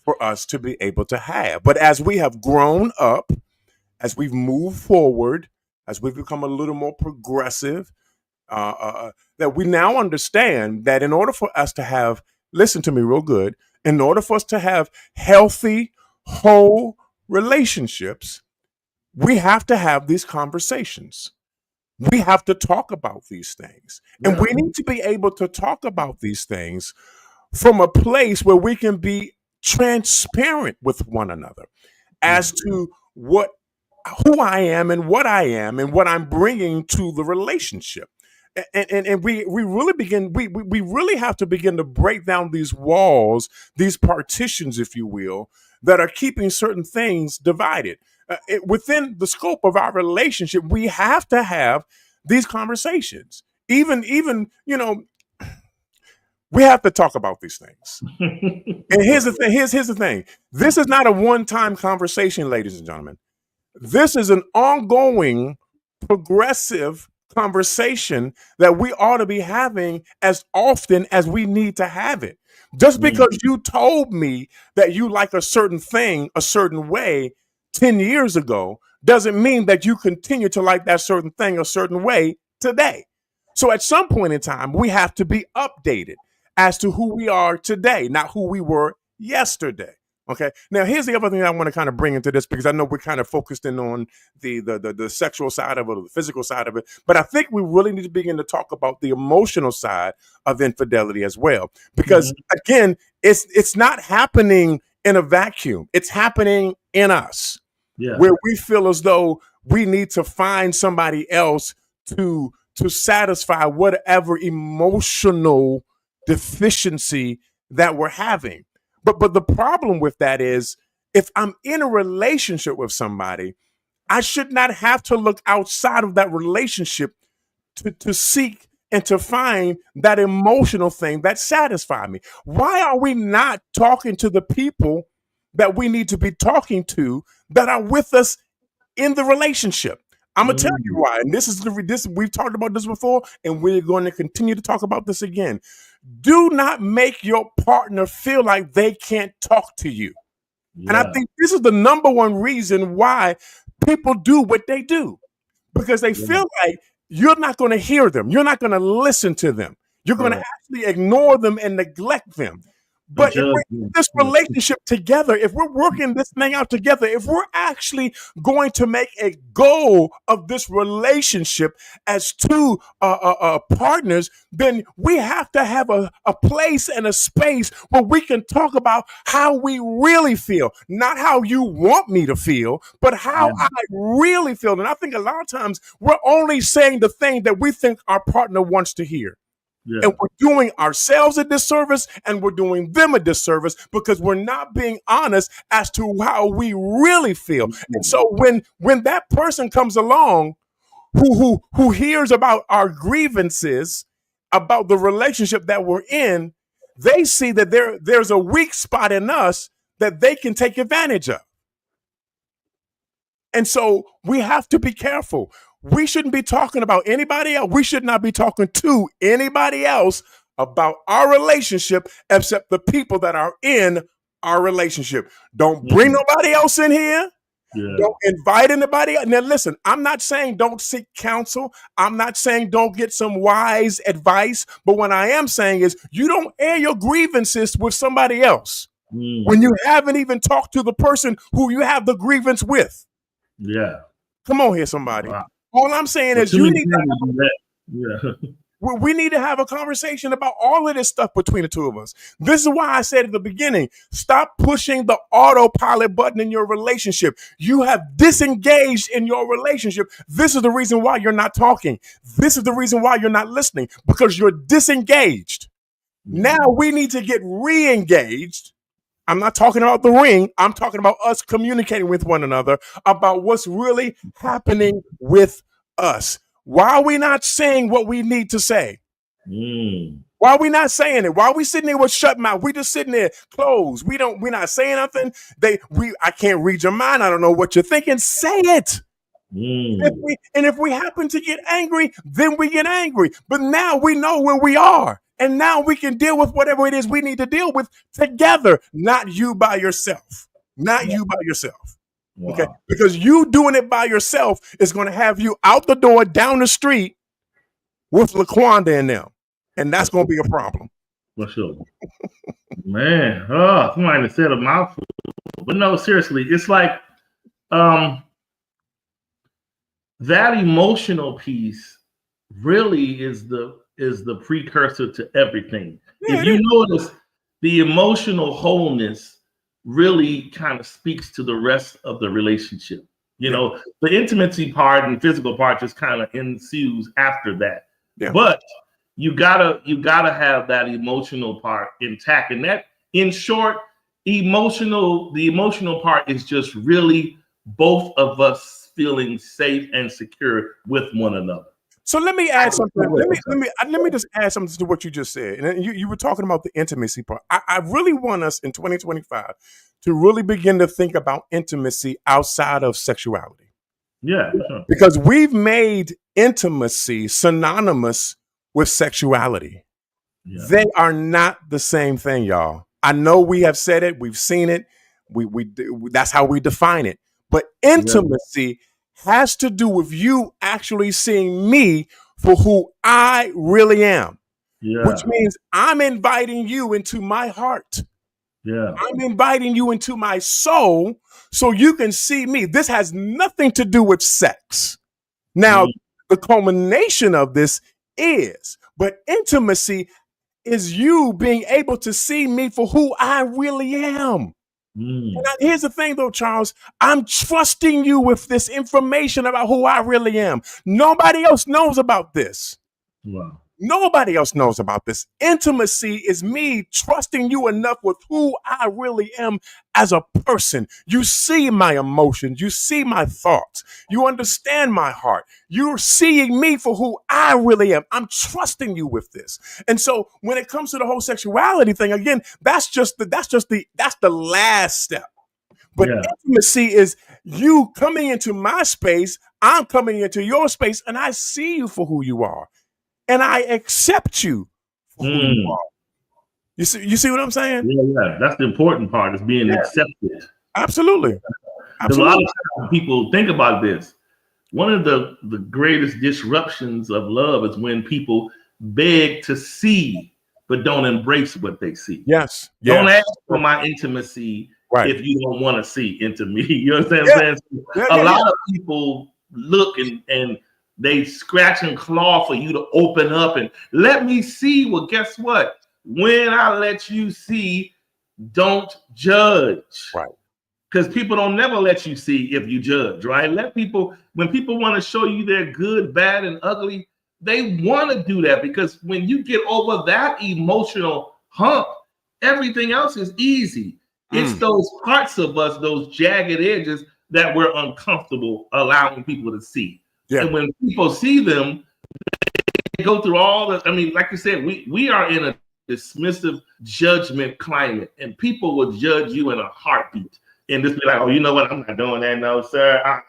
[SPEAKER 1] for us to be able to have. But as we have grown up, as we've moved forward, as we've become a little more progressive, that we now understand that in order for us to have, listen to me real good, in order for us to have healthy, whole relationships, we have to have these conversations. We have to talk about these things. Yeah. And we need to be able to talk about these things from a place where we can be transparent with one another as to who I am and what I'm bringing to the relationship. And we really have to begin to break down these walls, these partitions, if you will, that are keeping certain things divided. Within the scope of our relationship, we have to have these conversations. Even we have to talk about these things. And here's the thing. Here's the thing. This is not a one-time conversation, ladies and gentlemen. This is an ongoing, progressive conversation that we ought to be having as often as we need to have it. Just because you told me that you like a certain thing a certain way 10 years ago doesn't mean that you continue to like that certain thing a certain way today. So at some point in time, we have to be updated as to who we are today, not who we were yesterday. Okay. Now, here's the other thing I want to kind of bring into this, because I know we're kind of focused in on the sexual side of it, or the physical side of it. But I think we really need to begin to talk about the emotional side of infidelity as well. Because again, it's not happening in a vacuum. It's happening in us, where we feel as though we need to find somebody else to satisfy whatever emotional deficiency that we're having. But the problem with that is, if I'm in a relationship with somebody, I should not have to look outside of that relationship to seek and to find that emotional thing that satisfies me. Why are we not talking to the people that we need to be talking to that are with us in the relationship? I'm gonna tell you why. And this we've talked about this before, and we're going to continue to talk about this again. Do not make your partner feel like they can't talk to you. Yeah. And I think this is the number one reason why people do what they do, because they feel like you're not going to hear them. You're not going to listen to them. You're going to actually ignore them and neglect them. But if we're in this relationship together, if we're working this thing out together, if we're actually going to make a goal of this relationship as two partners, then we have to have a place and a space where we can talk about how we really feel, not how you want me to feel, but how I really feel. And I think a lot of times we're only saying the thing that we think our partner wants to hear. Yeah. And we're doing ourselves a disservice and we're doing them a disservice because we're not being honest as to how we really feel. Mm-hmm. And so when that person comes along who hears about our grievances, about the relationship that we're in, they see that there's a weak spot in us that they can take advantage of. And so we have to be careful. We shouldn't be talking about anybody else. We should not be talking to anybody else about our relationship except the people that are in our relationship. Don't bring nobody else in here. Yeah. Don't invite anybody. Now, listen, I'm not saying don't seek counsel. I'm not saying don't get some wise advice. But what I am saying is you don't air your grievances with somebody else when you haven't even talked to the person who you have the grievance with.
[SPEAKER 3] Yeah.
[SPEAKER 1] Come on here, somebody. Wow. All I'm saying is you need we need to have a conversation about all of this stuff between the two of us. This is why I said at the beginning, stop pushing the autopilot button in your relationship. You have disengaged in your relationship. This is the reason why you're not talking. This is the reason why you're not listening, because you're disengaged. Now we need to get re-engaged. I'm not talking about the ring. I'm talking about us communicating with one another about what's really happening with us. Why are we not saying what we need to say? Why are we not saying it? Why are we sitting there with shut mouth? We just sitting there closed. We're not saying nothing. I can't read your mind. I don't know what you're thinking. Say it. If we happen to get angry, then we get angry. But now we know where we are. And now we can deal with whatever it is we need to deal with together, not you by yourself. Not you by yourself. Wow. Okay? Because you doing it by yourself is going to have you out the door, down the street with LaQuanda and them. And that's going to be a problem.
[SPEAKER 3] For sure. Man, somebody said a mouthful. But no, seriously, it's like that emotional piece really is the precursor to everything. Yeah, if you notice, the emotional wholeness really kind of speaks to the rest of the relationship. You know, the intimacy part and physical part just kind of ensues after that. Yeah. But you gotta have that emotional part intact. And that, in short, the emotional part is just really both of us feeling safe and secure with one another.
[SPEAKER 1] So let me add something. Let me just add something to what you just said. And you were talking about the intimacy part. I really want us in 2025 to really begin to think about intimacy outside of sexuality.
[SPEAKER 3] Yeah. Sure.
[SPEAKER 1] Because we've made intimacy synonymous with sexuality. Yeah. They are not the same thing, y'all. I know we have said it. We've seen it. That's how we define it. But intimacy has to do with you actually seeing me for who I really am, which means I'm inviting you into my heart.
[SPEAKER 3] Yeah,
[SPEAKER 1] I'm inviting you into my soul so you can see me. This has nothing to do with sex. Now, the culmination of this but intimacy is you being able to see me for who I really am. And here's the thing, though, Charles. I'm trusting you with this information about who I really am. Nobody else knows about this.
[SPEAKER 3] Wow.
[SPEAKER 1] Nobody else knows about this. Intimacy is me trusting you enough with who I really am as a person. You see my emotions. You see my thoughts. You understand my heart. You're seeing me for who I really am. I'm trusting you with this. And so when it comes to the whole sexuality thing, again, that's the last step. But intimacy is you coming into my space. I'm coming into your space, and I see you for who you are. And I accept you for who you are. You see what I'm saying?
[SPEAKER 3] Yeah. That's the important part, is being accepted.
[SPEAKER 1] Absolutely.
[SPEAKER 3] A lot of times people think about this. One of the greatest disruptions of love is when people beg to see but don't embrace what they see.
[SPEAKER 1] Yes.
[SPEAKER 3] Don't
[SPEAKER 1] Yes.
[SPEAKER 3] ask for my intimacy
[SPEAKER 1] Right.
[SPEAKER 3] if you don't want to see into me. You understand
[SPEAKER 1] Yeah.
[SPEAKER 3] what I'm saying?
[SPEAKER 1] Yeah,
[SPEAKER 3] A
[SPEAKER 1] yeah,
[SPEAKER 3] lot
[SPEAKER 1] yeah.
[SPEAKER 3] of people look and they scratch and claw for you to open up and let me see. Well, guess what? When I let you see, don't judge.
[SPEAKER 1] Right.
[SPEAKER 3] Because people don't never let you see if you judge, right? Let people, when people want to show you they're good, bad, and ugly, they want to do that because when you get over that emotional hump, everything else is easy. It's those parts of us, those jagged edges that we're uncomfortable allowing people to see.
[SPEAKER 1] Yeah.
[SPEAKER 3] And when people see them, they go through all the, I mean, like you said, we are in a dismissive judgment climate, and people will judge you in a heartbeat and just be like, oh, you know what? I'm not doing that. No, sir.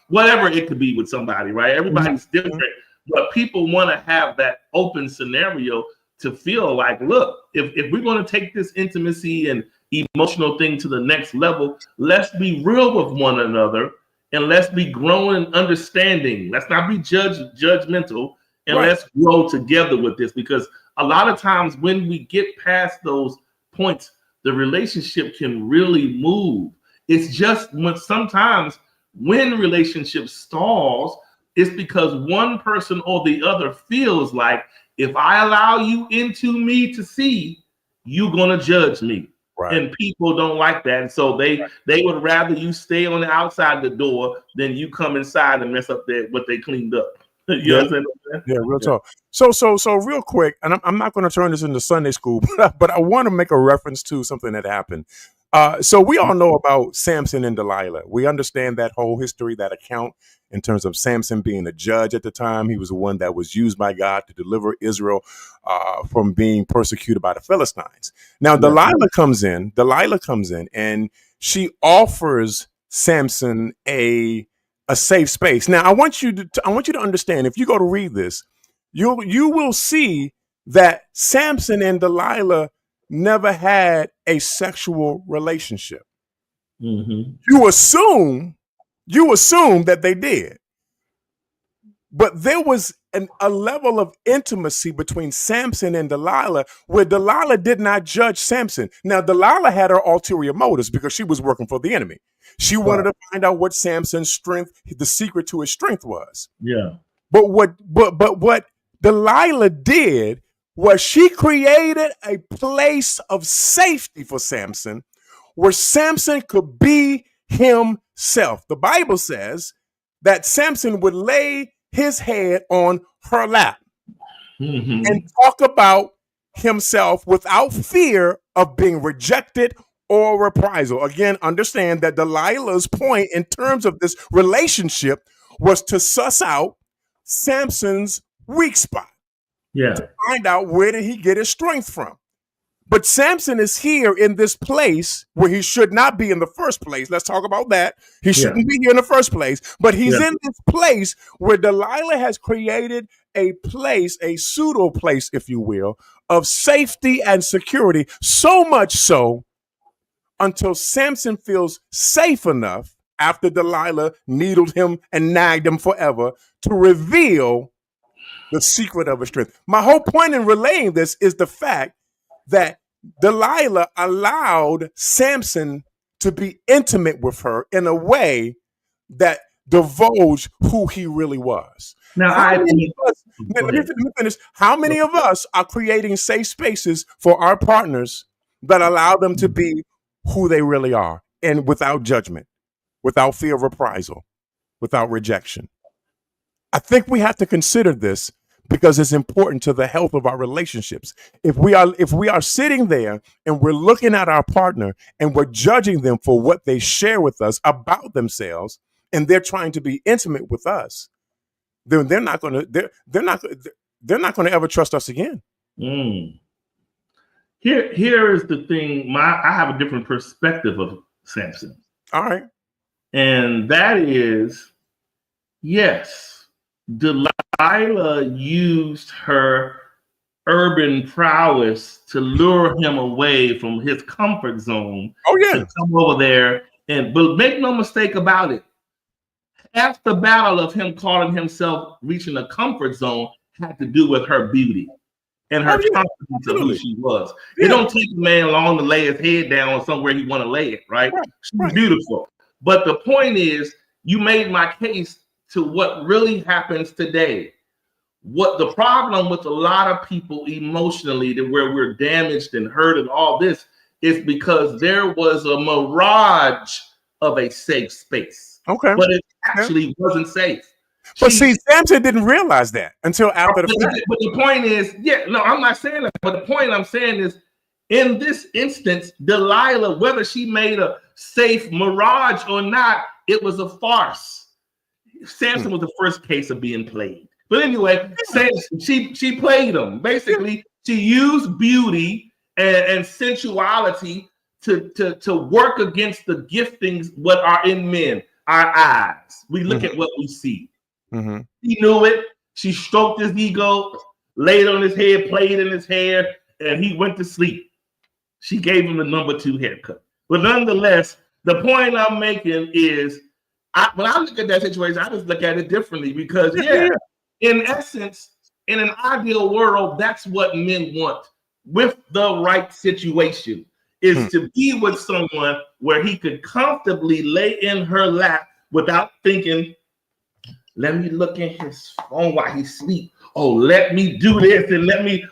[SPEAKER 3] Whatever it could be with somebody, right? Everybody's different, but people want to have that open scenario to feel like, look, if we're going to take this intimacy and emotional thing to the next level, let's be real with one another and let's be growing and understanding. Let's not be judgmental, and let's grow together with this, because a lot of times when we get past those points, the relationship can really move. It's just sometimes when relationship stalls, it's because one person or the other feels like, if I allow you into me to see, you're going to judge me. Right. And people don't like that. And so they would rather you stay on the outside the door than you come inside and mess up what they cleaned up. You know what I'm saying?
[SPEAKER 1] Yeah, real talk. So real quick, and I'm not going to turn this into Sunday school, but I want to make a reference to something that happened. So we all know about Samson and Delilah. We understand that whole history, that account, in terms of Samson being a judge at the time. He was the one that was used by God to deliver Israel from being persecuted by the Philistines. Now, Delilah comes in, and she offers Samson a safe space. Now, I want you to understand, if you go to read this, you will see that Samson and Delilah never had a sexual relationship. Mm-hmm. You assume that they did, but there was a level of intimacy between Samson and Delilah where Delilah did not judge Samson. Now, Delilah had her ulterior motives because she was working for the enemy. She wanted to find out what Samson's strength, the secret to his strength was.
[SPEAKER 3] Yeah.
[SPEAKER 1] But what Delilah did was she created a place of safety for Samson where Samson could be himself. The Bible says that Samson would lay his head on her lap and talk about himself without fear of being rejected or reprisal. Again, understand that Delilah's point in terms of this relationship was to suss out Samson's weak spot.
[SPEAKER 3] Yeah.
[SPEAKER 1] To find out where did he get his strength from. But Samson is here in this place where he should not be in the first place. Let's talk about that. He shouldn't be here in the first place, but he's in this place where Delilah has created a place, a pseudo place, if you will, of safety and security, so much so until Samson feels safe enough after Delilah needled him and nagged him forever to reveal the secret of his strength. My whole point in relaying this is the fact that Delilah allowed Samson to be intimate with her in a way that divulged who he really was.
[SPEAKER 3] Now,
[SPEAKER 1] let me finish. How many of us are creating safe spaces for our partners that allow them to be who they really are, and without judgment, without fear of reprisal, without rejection? I think we have to consider this because it's important to the health of our relationships. If we are sitting there and we're looking at our partner and we're judging them for what they share with us about themselves, and they're trying to be intimate with us, then they're not going to ever trust us again.
[SPEAKER 3] Here is the thing. I have a different perspective of Samson.
[SPEAKER 1] All right,
[SPEAKER 3] and that is, yes, Delilah used her urban prowess to lure him away from his comfort zone.
[SPEAKER 1] Oh yeah,
[SPEAKER 3] to come over there, but make no mistake about it. Half the battle of him calling himself reaching a comfort zone had to do with her beauty. and
[SPEAKER 1] Oh
[SPEAKER 3] her
[SPEAKER 1] yeah,
[SPEAKER 3] confidence of who
[SPEAKER 1] absolutely.
[SPEAKER 3] she was. It
[SPEAKER 1] Yeah,
[SPEAKER 3] don't take a man long to lay his head down somewhere he want to lay it, right?
[SPEAKER 1] right,
[SPEAKER 3] She's
[SPEAKER 1] right.
[SPEAKER 3] beautiful. But the point is, you made my case to what really happens today. What the problem with a lot of people emotionally, to where we're damaged and hurt and all this, is because there was a mirage of a safe space,
[SPEAKER 1] Okay.
[SPEAKER 3] but it
[SPEAKER 1] Yeah.
[SPEAKER 3] actually wasn't safe.
[SPEAKER 1] But see, Samson didn't realize that until after the fact.
[SPEAKER 3] But the point is, yeah, no, I'm not saying that. But the point I'm saying is, in this instance, Delilah, whether she made a safe mirage or not, it was a farce. Samson was the first case of being played. But anyway, Samson, she played him. Basically, she used beauty and sensuality to work against the giftings what are in men, our eyes. We look at what we see.
[SPEAKER 1] Mm-hmm.
[SPEAKER 3] He knew it. She stroked his ego, laid on his head, played in his hair, and he went to sleep. She gave him the number 2 haircut. But nonetheless, the point I'm making is, when I look at that situation, I just look at it differently because, in essence, in an ideal world, that's what men want with the right situation, is to be with someone where he could comfortably lay in her lap without thinking, let me look at his phone while he sleep. Oh, let me do this and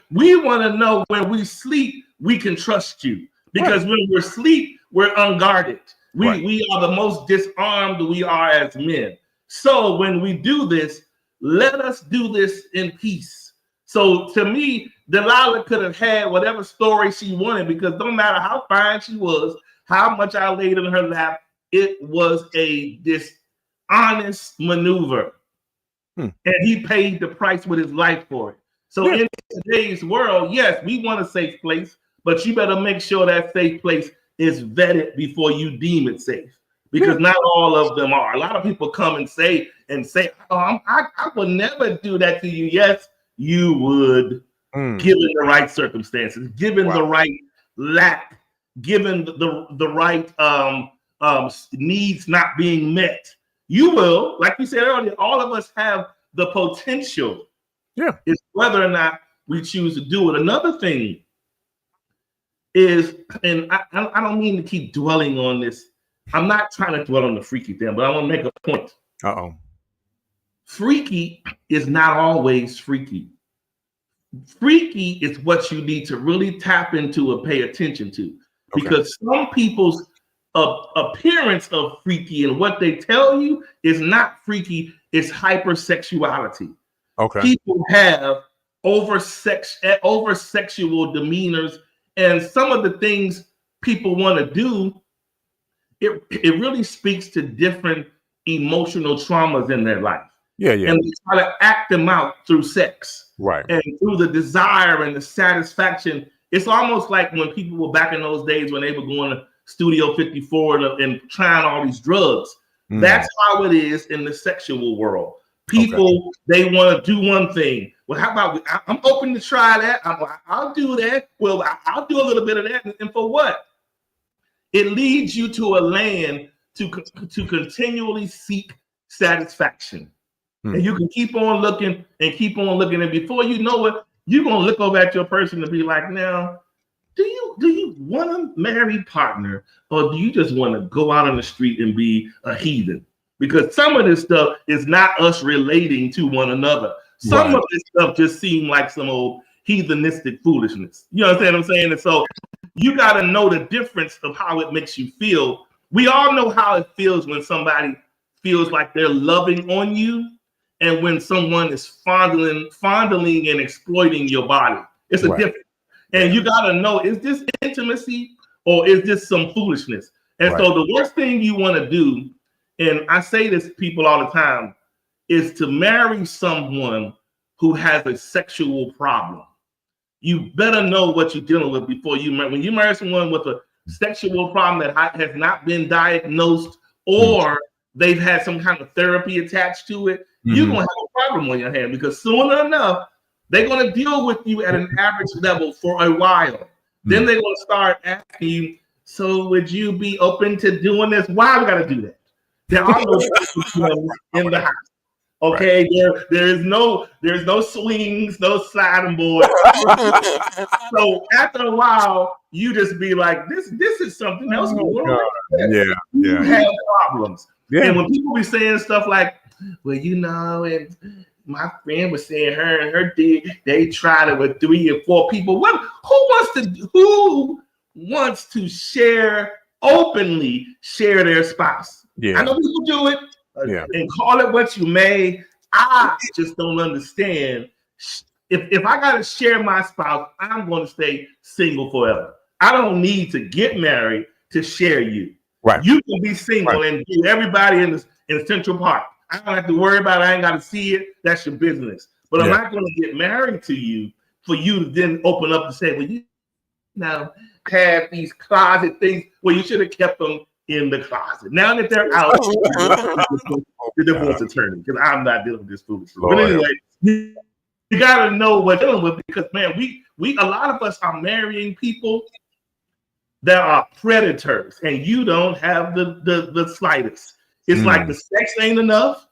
[SPEAKER 3] we want to know when we sleep, we can trust you. Because when we're asleep, we're unguarded. We are the most disarmed we are as men. So when we do this, let us do this in peace. So to me, Delilah could have had whatever story she wanted, because no matter how fine she was, how much I laid in her lap, it was a dishonest maneuver. And he paid the price with his life for it. So in today's world, yes, we want a safe place, but you better make sure that safe place is vetted before you deem it safe, because not all of them are. A lot of people come and say, oh, I would never do that to you. Yes, you would, given the right circumstances, given the right lack, given the right needs not being met. You will, like you said earlier, all of us have the potential. Yeah. It's whether or not we choose to do it. Another thing is, and I don't mean to keep dwelling on this. I'm not trying to dwell on the freaky thing, but I want to make a point. Freaky is not always freaky. Freaky is what you need to really tap into and pay attention to. Because some people's appearance of freaky and what they tell you is not freaky, it's hypersexuality. People have over sexual demeanors, and some of the things people want to do, it really speaks to different emotional traumas in their life. And they try to act them out through sex. And through the desire and the satisfaction. It's almost like when people were back in those days when they were going to Studio 54 and trying all these drugs. That's how it is in the sexual world. People, they want to do one thing. Well, how about I'm open to try that. I'll do that. Well, I'll do a little bit of that. And for what? It leads you to a land to continually seek satisfaction. And you can keep on looking and keep on looking. And before you know it, you're going to look over at your person and be like, now, do you want a married partner, or do you just want to go out on the street and be a heathen? Because some of this stuff is not us relating to one another. Some of this stuff just seems like some old heathenistic foolishness. You understand what I'm saying? And so you got to know the difference of how it makes you feel. We all know how it feels when somebody feels like they're loving on you, and when someone is fondling and exploiting your body. It's a difference. And you got to know, is this intimacy or is this some foolishness? And so the worst thing you want to do, and I say this to people all the time, is to marry someone who has a sexual problem. You better know what you're dealing with before you marry. When you marry someone with a sexual problem that has not been diagnosed, or they've had some kind of therapy attached to it, you're going to have a problem on your hand, because sooner enough, they're going to deal with you at an average level for a while. Then they're going to start asking you, so would you be open to doing this? Why we got to do that? There are no in the house.
[SPEAKER 1] Right.
[SPEAKER 3] Okay, there's no swings, no sliding board. So after a while, you just be like, this is something else
[SPEAKER 1] Oh
[SPEAKER 3] going on.
[SPEAKER 1] God. Yeah.
[SPEAKER 3] You
[SPEAKER 1] Yeah.
[SPEAKER 3] have problems.
[SPEAKER 1] Yeah.
[SPEAKER 3] And when people be saying stuff like, well, and my friend was saying her and her they tried it with 3 or 4 people. Who wants to openly share their spouse?
[SPEAKER 1] Yeah.
[SPEAKER 3] I know people do it
[SPEAKER 1] Yeah.
[SPEAKER 3] and call it what you may. I just don't understand. If I gotta share my spouse, I'm going to stay single forever. I don't need to get married to share you.
[SPEAKER 1] Right.
[SPEAKER 3] You can be single and do everybody in Central Park. I don't have to worry about it. I ain't got to see it. That's your business. But I'm not going to get married to you for you to then open up and say, well, you now have these closet things. Well, you should have kept them in the closet. Now that they're out, the divorce attorney, because I'm not dealing with this foolishness. But anyway, you got to know what you're dealing with, because man, we a lot of us are marrying people that are predators, and you don't have the slightest. It's like the sex ain't enough,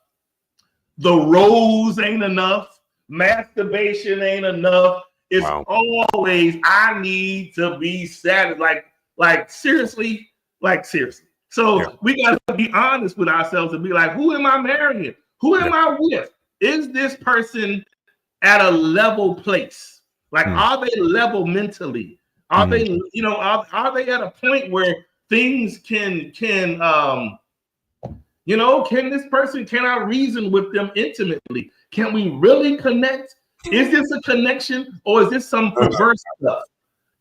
[SPEAKER 3] the rose ain't enough, masturbation ain't enough. It's always, I need to be satisfied. Like seriously. So we got to be honest with ourselves and be like, who am I marrying? Who am I with? Is this person at a level place? Like, are they level mentally? Are they, are they at a point where things can this person, can I reason with them intimately? Can we really connect? Is this a connection, or is this some perverse stuff?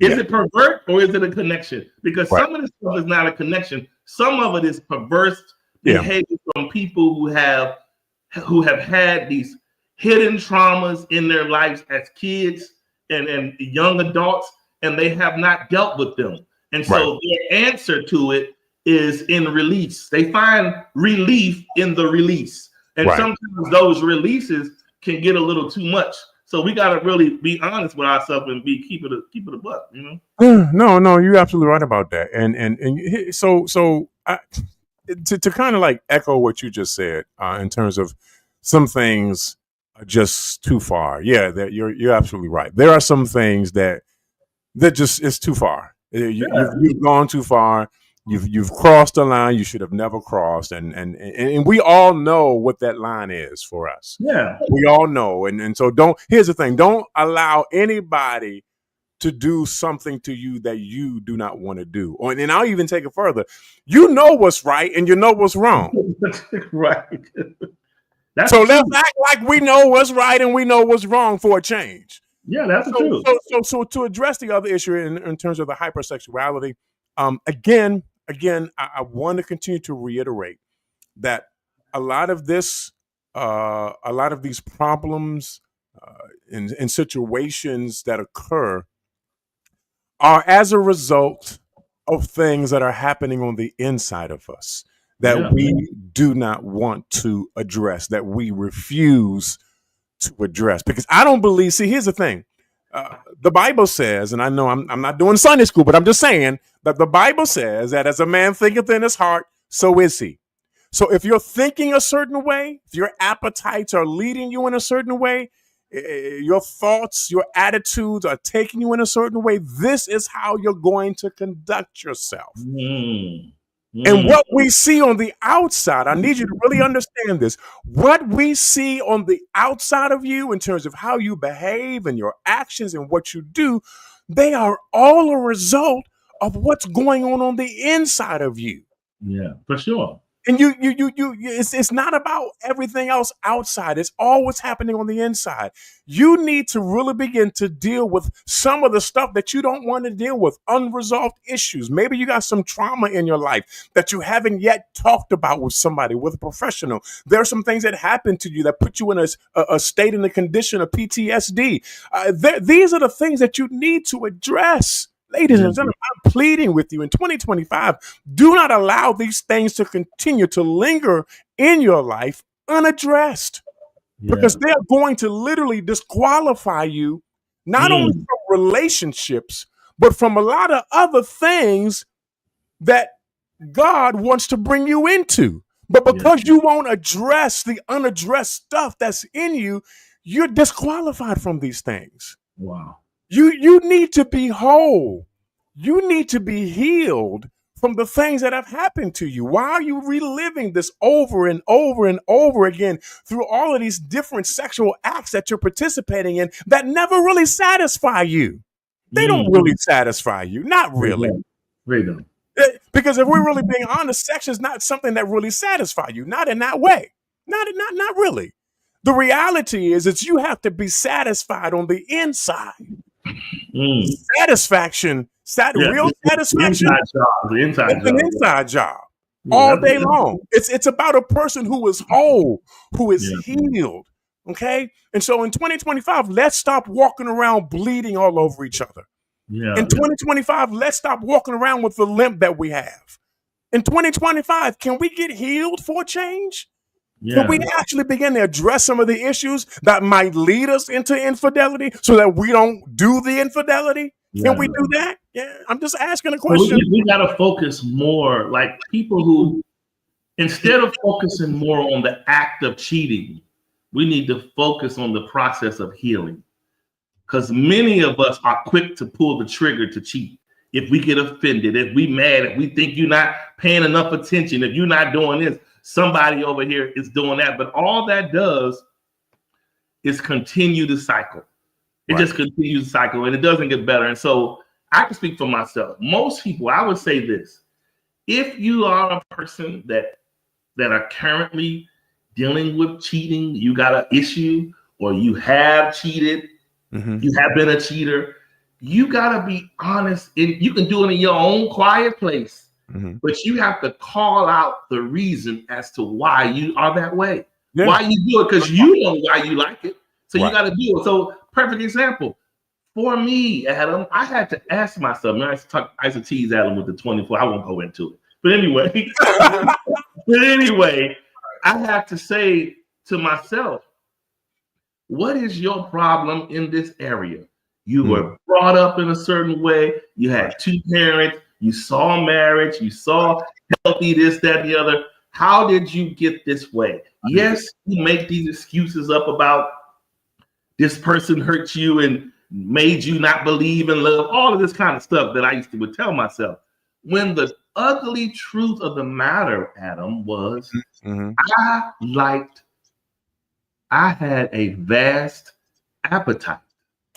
[SPEAKER 3] Is it pervert, or is it a connection? Because some of this stuff is not a connection. Some of it is perverse behavior from people who have had these hidden traumas in their lives as kids and young adults, and they have not dealt with them. And so their answer to it is in release. They find relief in the release. And sometimes those releases can get a little too much. So we got to really be honest with ourselves and keep it a buck,
[SPEAKER 1] No, you're absolutely right about that. And so to kind of like echo what you just said in terms of some things are just too far. Yeah, that you're absolutely right. There are some things that just it's too far. You've gone too far. You've crossed a line you should have never crossed, and we all know what that line is for us.
[SPEAKER 3] Yeah,
[SPEAKER 1] we all know, and so here's the thing: don't allow anybody to do something to you that you do not want to do. And I'll even take it further. You know what's right, and you know what's wrong.
[SPEAKER 3] Right.
[SPEAKER 1] So let's act like we know what's right and we know what's wrong for a change.
[SPEAKER 3] Yeah, that's true.
[SPEAKER 1] So to address the other issue in terms of the hypersexuality, again, I want to continue to reiterate that a lot of these problems in situations that occur are as a result of things that are happening on the inside of us that we do not want to address, that we refuse to address. Because I don't believe, see, here's the thing. The Bible says, and I know I'm not doing Sunday school, but I'm just saying that the Bible says that as a man thinketh in his heart, so is he. So if you're thinking a certain way, if your appetites are leading you in a certain way, your thoughts, your attitudes are taking you in a certain way, this is how you're going to conduct yourself. And what we see on the outside, I need you to really understand this. What we see on the outside of you in terms of how you behave and your actions and what you do, they are all a result of what's going on the inside of you.
[SPEAKER 3] Yeah, for sure.
[SPEAKER 1] And it's not about everything else outside. It's all what's happening on the inside. You need to really begin to deal with some of the stuff that you don't want to deal with, unresolved issues. Maybe you got some trauma in your life that you haven't yet talked about with somebody, with a professional. There are some things that happened to you that put you in a state in a condition of PTSD. These are the things that you need to address. Ladies and gentlemen, I'm pleading with you in 2025, do not allow these things to continue to linger in your life unaddressed, because they are going to literally disqualify you, not only from relationships, but from a lot of other things that God wants to bring you into. But because you won't address the unaddressed stuff that's in you, you're disqualified from these things.
[SPEAKER 3] Wow.
[SPEAKER 1] You need to be whole. You need to be healed from the things that have happened to you. Why are you reliving this over and over and over again through all of these different sexual acts that you're participating in that never really satisfy you? They don't really satisfy you. Not really.
[SPEAKER 3] They don't.
[SPEAKER 1] Because if we're really being honest, sex is not something that really satisfies you. Not in that way. Not really. The reality is you have to be satisfied on the inside. Satisfaction, real satisfaction,
[SPEAKER 3] the inside
[SPEAKER 1] it's an inside job all day long. It's about a person who is whole, who is healed. Okay, and so in 2025, let's stop walking around bleeding all over each other. In 2025, let's stop walking around with the limp that we have. In 2025, can we get healed for a change? Can we actually begin to address some of the issues that might lead us into infidelity so that we don't do the infidelity? Can we do that? Yeah, I'm just asking a question.
[SPEAKER 3] We got to focus more, like people who, instead of focusing more on the act of cheating, we need to focus on the process of healing. Because many of us are quick to pull the trigger to cheat. If we get offended, if we mad, if we think you're not paying enough attention, if you're not doing this, somebody over here is doing that. But all that does is continue the cycle. It just continues the cycle and it doesn't get better. And so I can speak for myself. Most people, I would say this: if you are a person that are currently dealing with cheating, you got an issue, or you have cheated, you have been a cheater, you got to be honest. You can do it in your own quiet place, but you have to call out the reason as to why you are that way. Why you do it, because you know why you like it. So you got to do it. So perfect example. For me, Adam, I had to ask myself, I used to tease Adam with the 24. I won't go into it. But anyway, I have to say to myself, what is your problem in this area? You were brought up in a certain way. You had two parents. You saw marriage. You saw healthy, this, that, and the other. How did you get this way? Yes, you make these excuses up about this person hurt you and made you not believe in love. All of this kind of stuff that I used to would tell myself. When the ugly truth of the matter, Adam, was I had a vast appetite.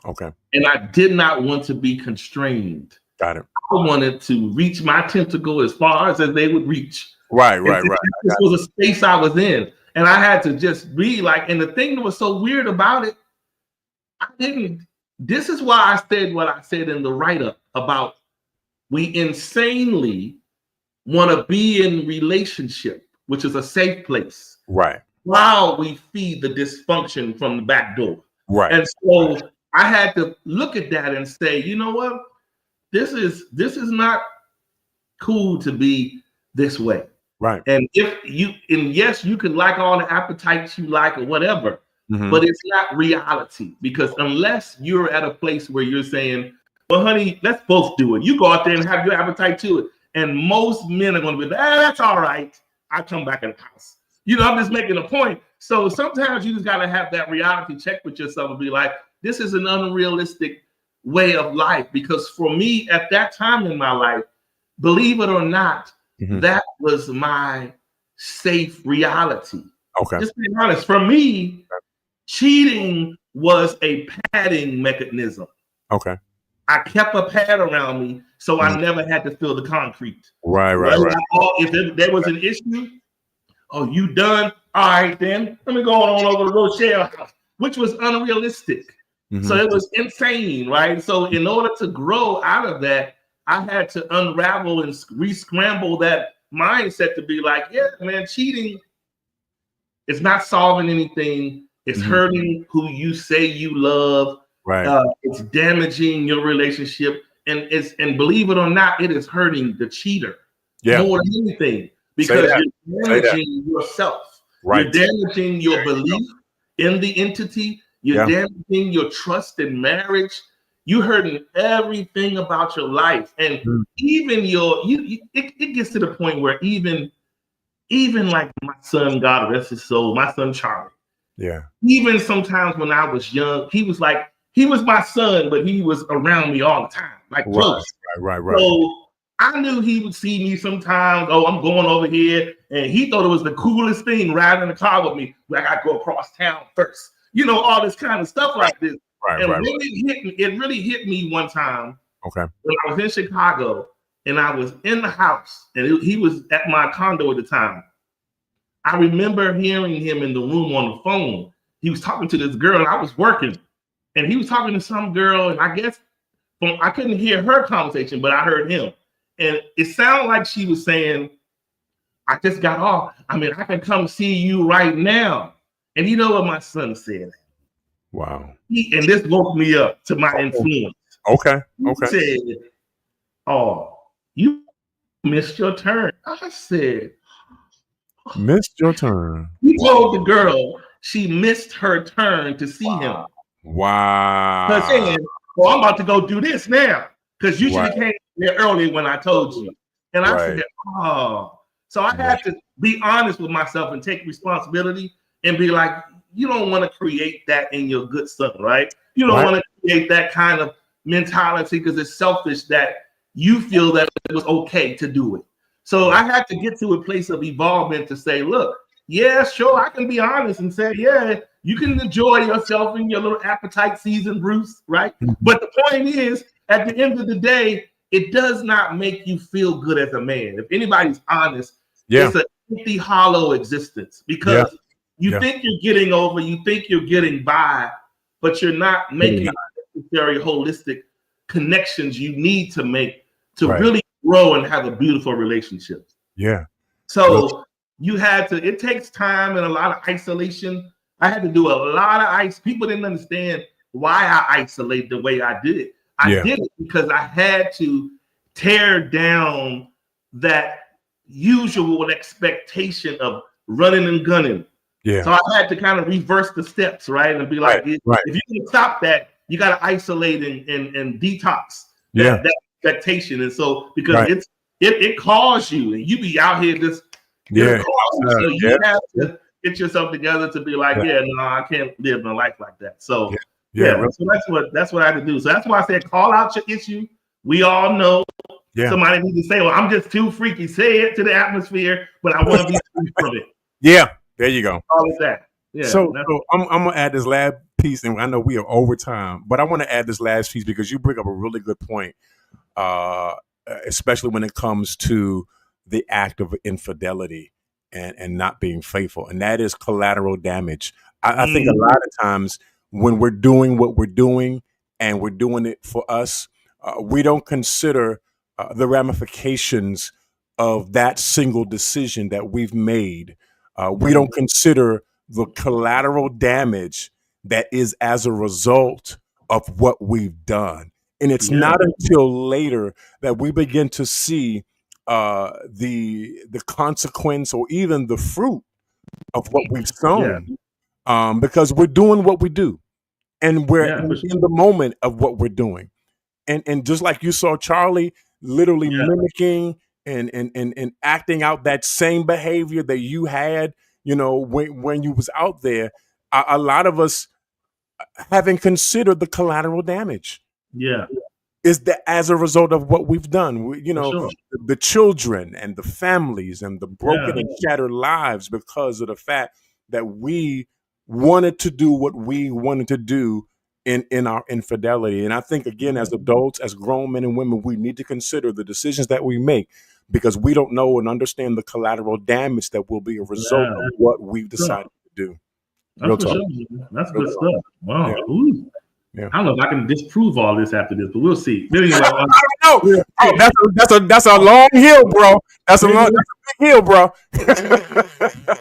[SPEAKER 1] Okay.
[SPEAKER 3] And I did not want to be constrained.
[SPEAKER 1] Got it.
[SPEAKER 3] I wanted to reach my tentacle as far as they would reach.
[SPEAKER 1] Right.
[SPEAKER 3] This was a space I was in. And I had to just be like, and the thing that was so weird about it, this is why I said what I said in the write-up about we insanely want to be in relationship, which is a safe place.
[SPEAKER 1] Right.
[SPEAKER 3] While we feed the dysfunction from the back door.
[SPEAKER 1] Right.
[SPEAKER 3] And so I had to look at that and say, you know what? This is not cool to be this way.
[SPEAKER 1] Right.
[SPEAKER 3] And yes, you can like all the appetites you like or whatever, but it's not reality, because unless you're at a place where you're saying, well, honey, let's both do it. You go out there and have your appetite to it. And most men are going to be like, that's all right. I come back in the house. I'm just making a point. So sometimes you just got to have that reality check with yourself and be like, this is an unrealistic way of life. Because for me at that time in my life, believe it or not, that was my safe reality.
[SPEAKER 1] Okay.
[SPEAKER 3] Just being honest, for me, cheating was a padding mechanism.
[SPEAKER 1] Okay.
[SPEAKER 3] I kept a pad around me so I never had to feel the concrete.
[SPEAKER 1] Right.
[SPEAKER 3] If there was an issue, oh, you done? All right, then let me go on over to Rochelle house, which was unrealistic. So it was insane, right? So in order to grow out of that, I had to unravel and re-scramble that mindset to be like, yeah, man, cheating is not solving anything. It's hurting who you say you love.
[SPEAKER 1] Right.
[SPEAKER 3] It's damaging your relationship, and believe it or not, it is hurting the cheater more than anything, because you're damaging yourself. Right. You're damaging your belief in the entity. You're damaging your trust in marriage. You're hurting everything about your life, and even it gets to the point where even even like my son, God rest his soul, my son Charlie.
[SPEAKER 1] Yeah.
[SPEAKER 3] Even sometimes when I was young, he was my son, but he was around me all the time, like
[SPEAKER 1] Right.
[SPEAKER 3] close.
[SPEAKER 1] Right.
[SPEAKER 3] So I knew he would see me sometimes. Oh, I'm going over here, and he thought it was the coolest thing riding in the car with me. Like I go across town first, all this kind of stuff like this. And
[SPEAKER 1] Right.
[SPEAKER 3] it really hit me one time
[SPEAKER 1] Okay.
[SPEAKER 3] when I was in Chicago, and I was in the house, and he was at my condo at the time. I remember hearing him in the room on the phone. He was talking to this girl, and I was working, and he was talking to some girl, and I guess I couldn't hear her conversation, but I heard him. And it sounded like she was saying, I just got off. I mean, I can come see you right now. And you know what my son said?
[SPEAKER 1] Wow.
[SPEAKER 3] And this woke me up to my influence.
[SPEAKER 1] Okay.
[SPEAKER 3] He said, oh, you missed your turn. I said,
[SPEAKER 1] missed your turn.
[SPEAKER 3] He told the girl she missed her turn to see him.
[SPEAKER 1] Wow.
[SPEAKER 3] So saying, well, I'm about to go do this now because you should have came there early when I told you. And I said, oh. So I had to be honest with myself and take responsibility and be like, you don't want to create that in your good son, right? You don't want to create that kind of mentality because it's selfish that you feel that it was okay to do it. So I had to get to a place of evolvement to say, look, yeah, sure, I can be honest and say, yeah, you can enjoy yourself in your little appetite season, Bruce, right? But the point is, at the end of the day, it does not make you feel good as a man. If anybody's honest, it's an empty, hollow existence because you think you're getting over, you think you're getting by, but you're not making the necessary holistic connections you need to make to really grow and have a beautiful relationship.
[SPEAKER 1] Yeah.
[SPEAKER 3] So it takes time and a lot of isolation. I had to do a lot of people didn't understand why I isolate the way I did it. I did it because I had to tear down that usual expectation of running and gunning.
[SPEAKER 1] Yeah.
[SPEAKER 3] So I had to kind of reverse the steps, right? And be like, if you can stop that, you got to isolate and detox that expectation. And so because it calls you and you be out here just so you have to get yourself together to be like, no, I can't live my life like that. So so that's what I had to do. So that's why I said call out your issue. We all know somebody needs to say, well, I'm just too freaky. Say it to the atmosphere, but I want to be free from it.
[SPEAKER 1] Yeah, there you go.
[SPEAKER 3] All of that. Yeah.
[SPEAKER 1] So I'm gonna add this last piece, and I know we are over time, but I want to add this last piece because you bring up a really good point, especially when it comes to the act of infidelity and not being faithful, and that is collateral damage. I think a lot of times when we're doing what we're doing and we're doing it for us, we don't consider the ramifications of that single decision that we've made. We don't consider the collateral damage that is as a result of what we've done. And it's not until later that we begin to see the consequence or even the fruit of what we've sown, because we're doing what we do, and we're in the moment of what we're doing. And just like you saw Charlie literally mimicking and acting out that same behavior that you had, when you was out there, a lot of us haven't considered the collateral damage.
[SPEAKER 3] Yeah.
[SPEAKER 1] Is that as a result of what we've done? The children and the families and the broken and shattered lives because of the fact that we wanted to do what we wanted to do in our infidelity. And I think, again, as adults, as grown men and women, we need to consider the decisions that we make because we don't know and understand the collateral damage that will be a result of what we've decided to do.
[SPEAKER 3] That's for sure. That's good stuff. Wow. Yeah. I don't know if I can disprove all this after this, but we'll see. Anyway,
[SPEAKER 1] I don't know. Oh, that's a long hill, bro. That's a big hill, bro.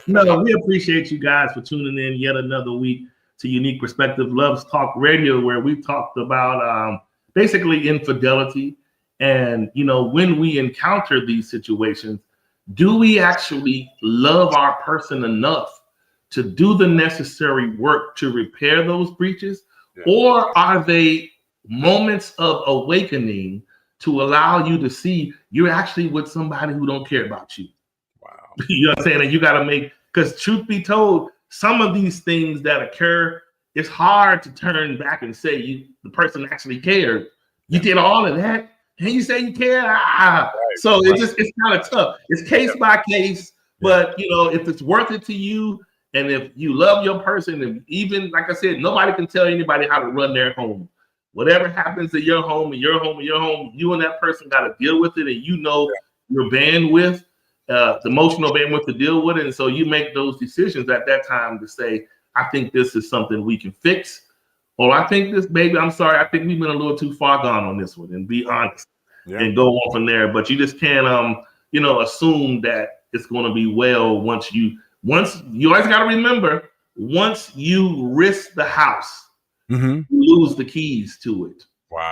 [SPEAKER 3] No, we appreciate you guys for tuning in yet another week to Unique Perspective Loves Talk Radio, where we talked about basically infidelity. And, when we encounter these situations, do we actually love our person enough to do the necessary work to repair those breaches? Or are they moments of awakening to allow you to see you're actually with somebody who don't care about you?
[SPEAKER 1] Wow.
[SPEAKER 3] You know what I'm saying? And you got to make, because truth be told, some of these things that occur, it's hard to turn back and say the person actually cared. You did all of that, and you say you care. So it's kind of tough. It's case by case, but if it's worth it to you, and if you love your person, and even like I said, nobody can tell anybody how to run their home. Whatever happens at your home and your home and your home, you and that person got to deal with it, and your bandwidth, the emotional bandwidth to deal with it, and so you make those decisions at that time to say, I think this is something we can fix. Or I think this, baby, I'm sorry, I think we've been a little too far gone on this one, and be honest and go on from there. But you just can't, assume that it's going to be well once you always got to remember, once you risk the house, you lose the keys to it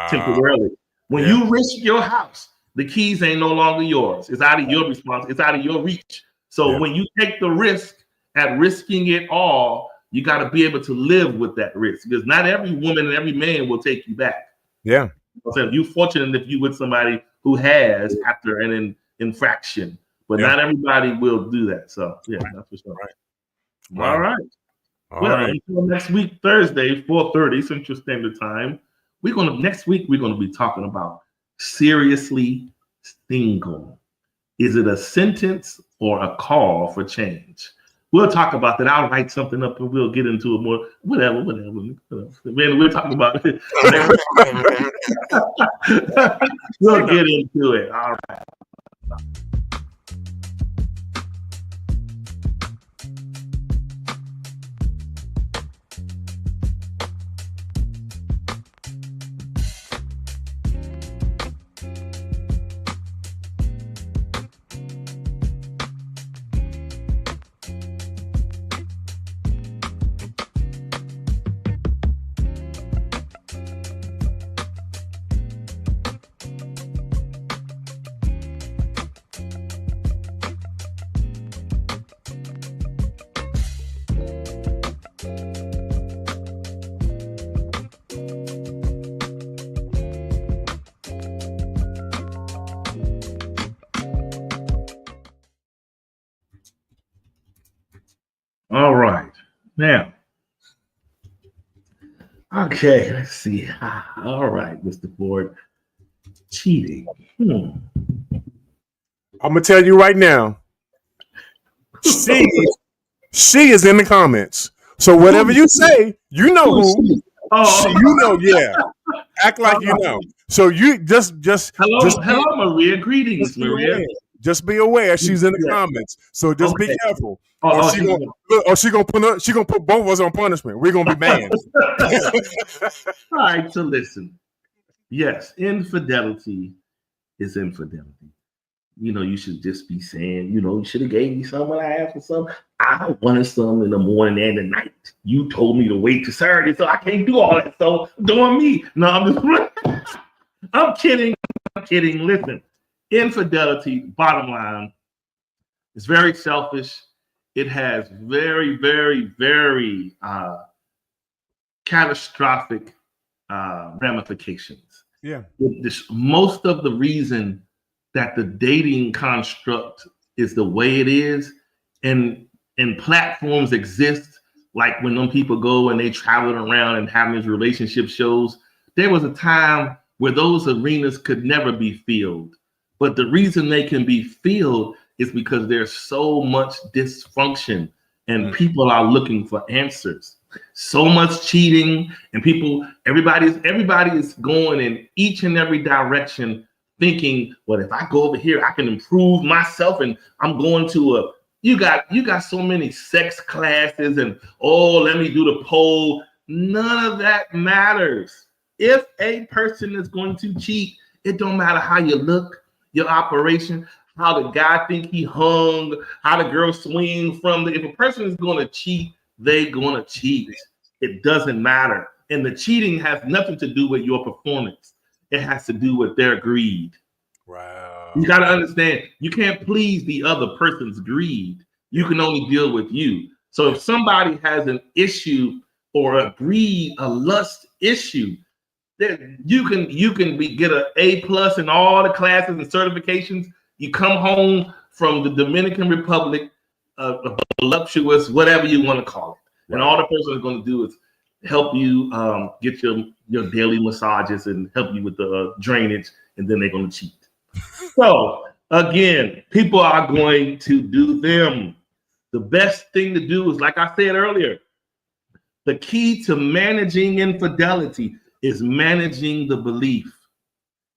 [SPEAKER 3] temporarily. When you risk your house, the keys ain't no longer yours. It's out of your responsibility. It's out of your reach. So when you take the risk at risking it all, you got to be able to live with that risk, because not every woman and every man will take you back. Yeah. So you're fortunate if you with somebody who has after an infraction, but not everybody will do that. So that's for sure. All right. Until next week, Thursday, 4:30 Central Standard Time. Next week we're gonna be talking about seriously single. Is it a sentence or a call for change? We'll talk about that. I'll write something up and we'll get into it more. Whatever. Man, we'll talk about it. We'll get into it. All right. All right. Now, okay, let's see. All right, Mr. Ford. Cheating. I'm
[SPEAKER 1] going to tell you right now, she is in the comments. So whatever you say, you know who. Act like you know. So you just
[SPEAKER 3] hello, Maria. Greetings, Maria.
[SPEAKER 1] Just be aware she's in the comments. So just be careful. She gonna put both of us on punishment. We're gonna be banned.
[SPEAKER 3] All right, so listen. Yes, infidelity is infidelity. You should just be saying, you should have gave me some when I asked for some. I wanted some in the morning and the night. You told me to wait till Saturday, so I can't do all that. So doing me. No, I'm kidding. Listen. Infidelity, bottom line, is very selfish. It has very, very, very catastrophic ramifications. Yeah. Most of the reason that the dating construct is the way it is, and platforms exist, like when them people go and they travel around and have these relationship shows, there was a time where those arenas could never be filled. But the reason they can be filled is because there's so much dysfunction and people are looking for answers. So much cheating and everybody is going in each and every direction thinking, well, if I go over here, I can improve myself, and I'm going to you got so many sex classes and let me do the poll. None of that matters. If a person is going to cheat, it don't matter how you look, your operation, how the guy think he hung, how the girl swing from if a person is going to cheat, they're going to cheat. It doesn't matter. And the cheating has nothing to do with your performance. It has to do with their greed. Wow. You got to understand, you can't please the other person's greed. You can only deal with you. So if somebody has an issue or a greed, a lust issue, you can get an A+ in all the classes and certifications. You come home from the Dominican Republic, voluptuous, whatever you want to call it. And all the person is going to do is help you get your daily massages and help you with the drainage, and then they're going to cheat. So again, people are going to do them. The best thing to do is, like I said earlier, the key to managing infidelity is managing the belief.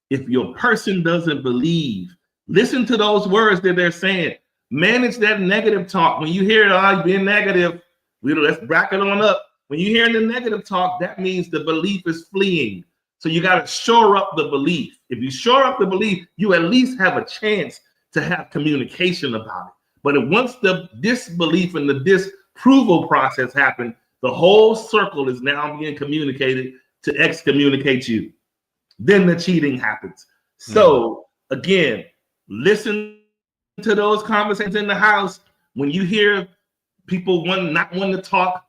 [SPEAKER 3] If your person doesn't believe, listen to those words that they're saying. Manage that negative talk. When you hear it, you're being negative, let's back it on up. When you hear the negative talk, that means the belief is fleeing. So you got to shore up the belief. If you shore up the belief, you at least have a chance to have communication about it. But once the disbelief and the disapproval process happen, the whole circle is now being communicated to excommunicate you. Then the cheating happens. So again, listen to those conversations in the house. When you hear people not wanting to talk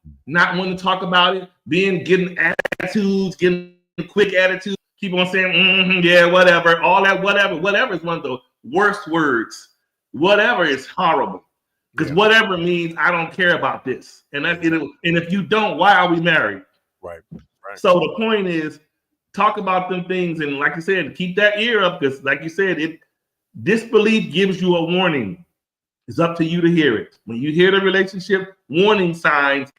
[SPEAKER 3] about it, getting attitudes, getting quick attitudes, keep on saying, yeah, whatever, all that, whatever is one of the worst words. Whatever is horrible, because whatever means I don't care about this. And if you don't, why are we married?
[SPEAKER 1] Right.
[SPEAKER 3] So the point is, talk about them things, and like I said, keep that ear up, because like you said, disbelief gives you a warning. It's up to you to hear it. When you hear the relationship warning signs,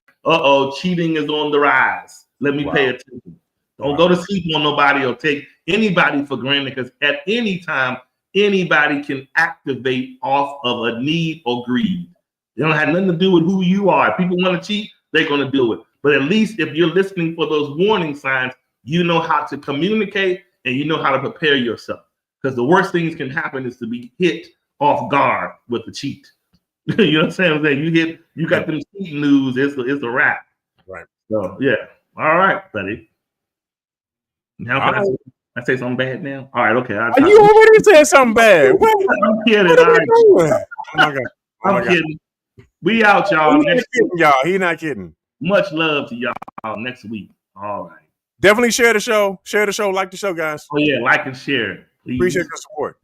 [SPEAKER 3] cheating is on the rise. Let me pay attention. Don't go to sleep on nobody or take anybody for granted, because at any time, anybody can activate off of a need or greed. They don't have nothing to do with who you are. If people want to cheat, they're going to do it. But at least if you're listening for those warning signs, you know how to communicate and you know how to prepare yourself. Because the worst things can happen is to be hit off guard with the cheat. You know what I'm saying? You got them cheat news, it's a wrap.
[SPEAKER 1] Right.
[SPEAKER 3] So yeah. All right, buddy. Now I say something bad now? All right, okay.
[SPEAKER 1] You already said something bad. What?
[SPEAKER 3] I'm kidding.
[SPEAKER 1] What are we doing? Oh my God.
[SPEAKER 3] I'm kidding. We out, y'all.
[SPEAKER 1] He's not kidding.
[SPEAKER 3] Much love to y'all next week. All right.
[SPEAKER 1] Definitely share the show. Share the show. Like the show, guys.
[SPEAKER 3] Oh, yeah. Like and share. Please.
[SPEAKER 1] Appreciate your support.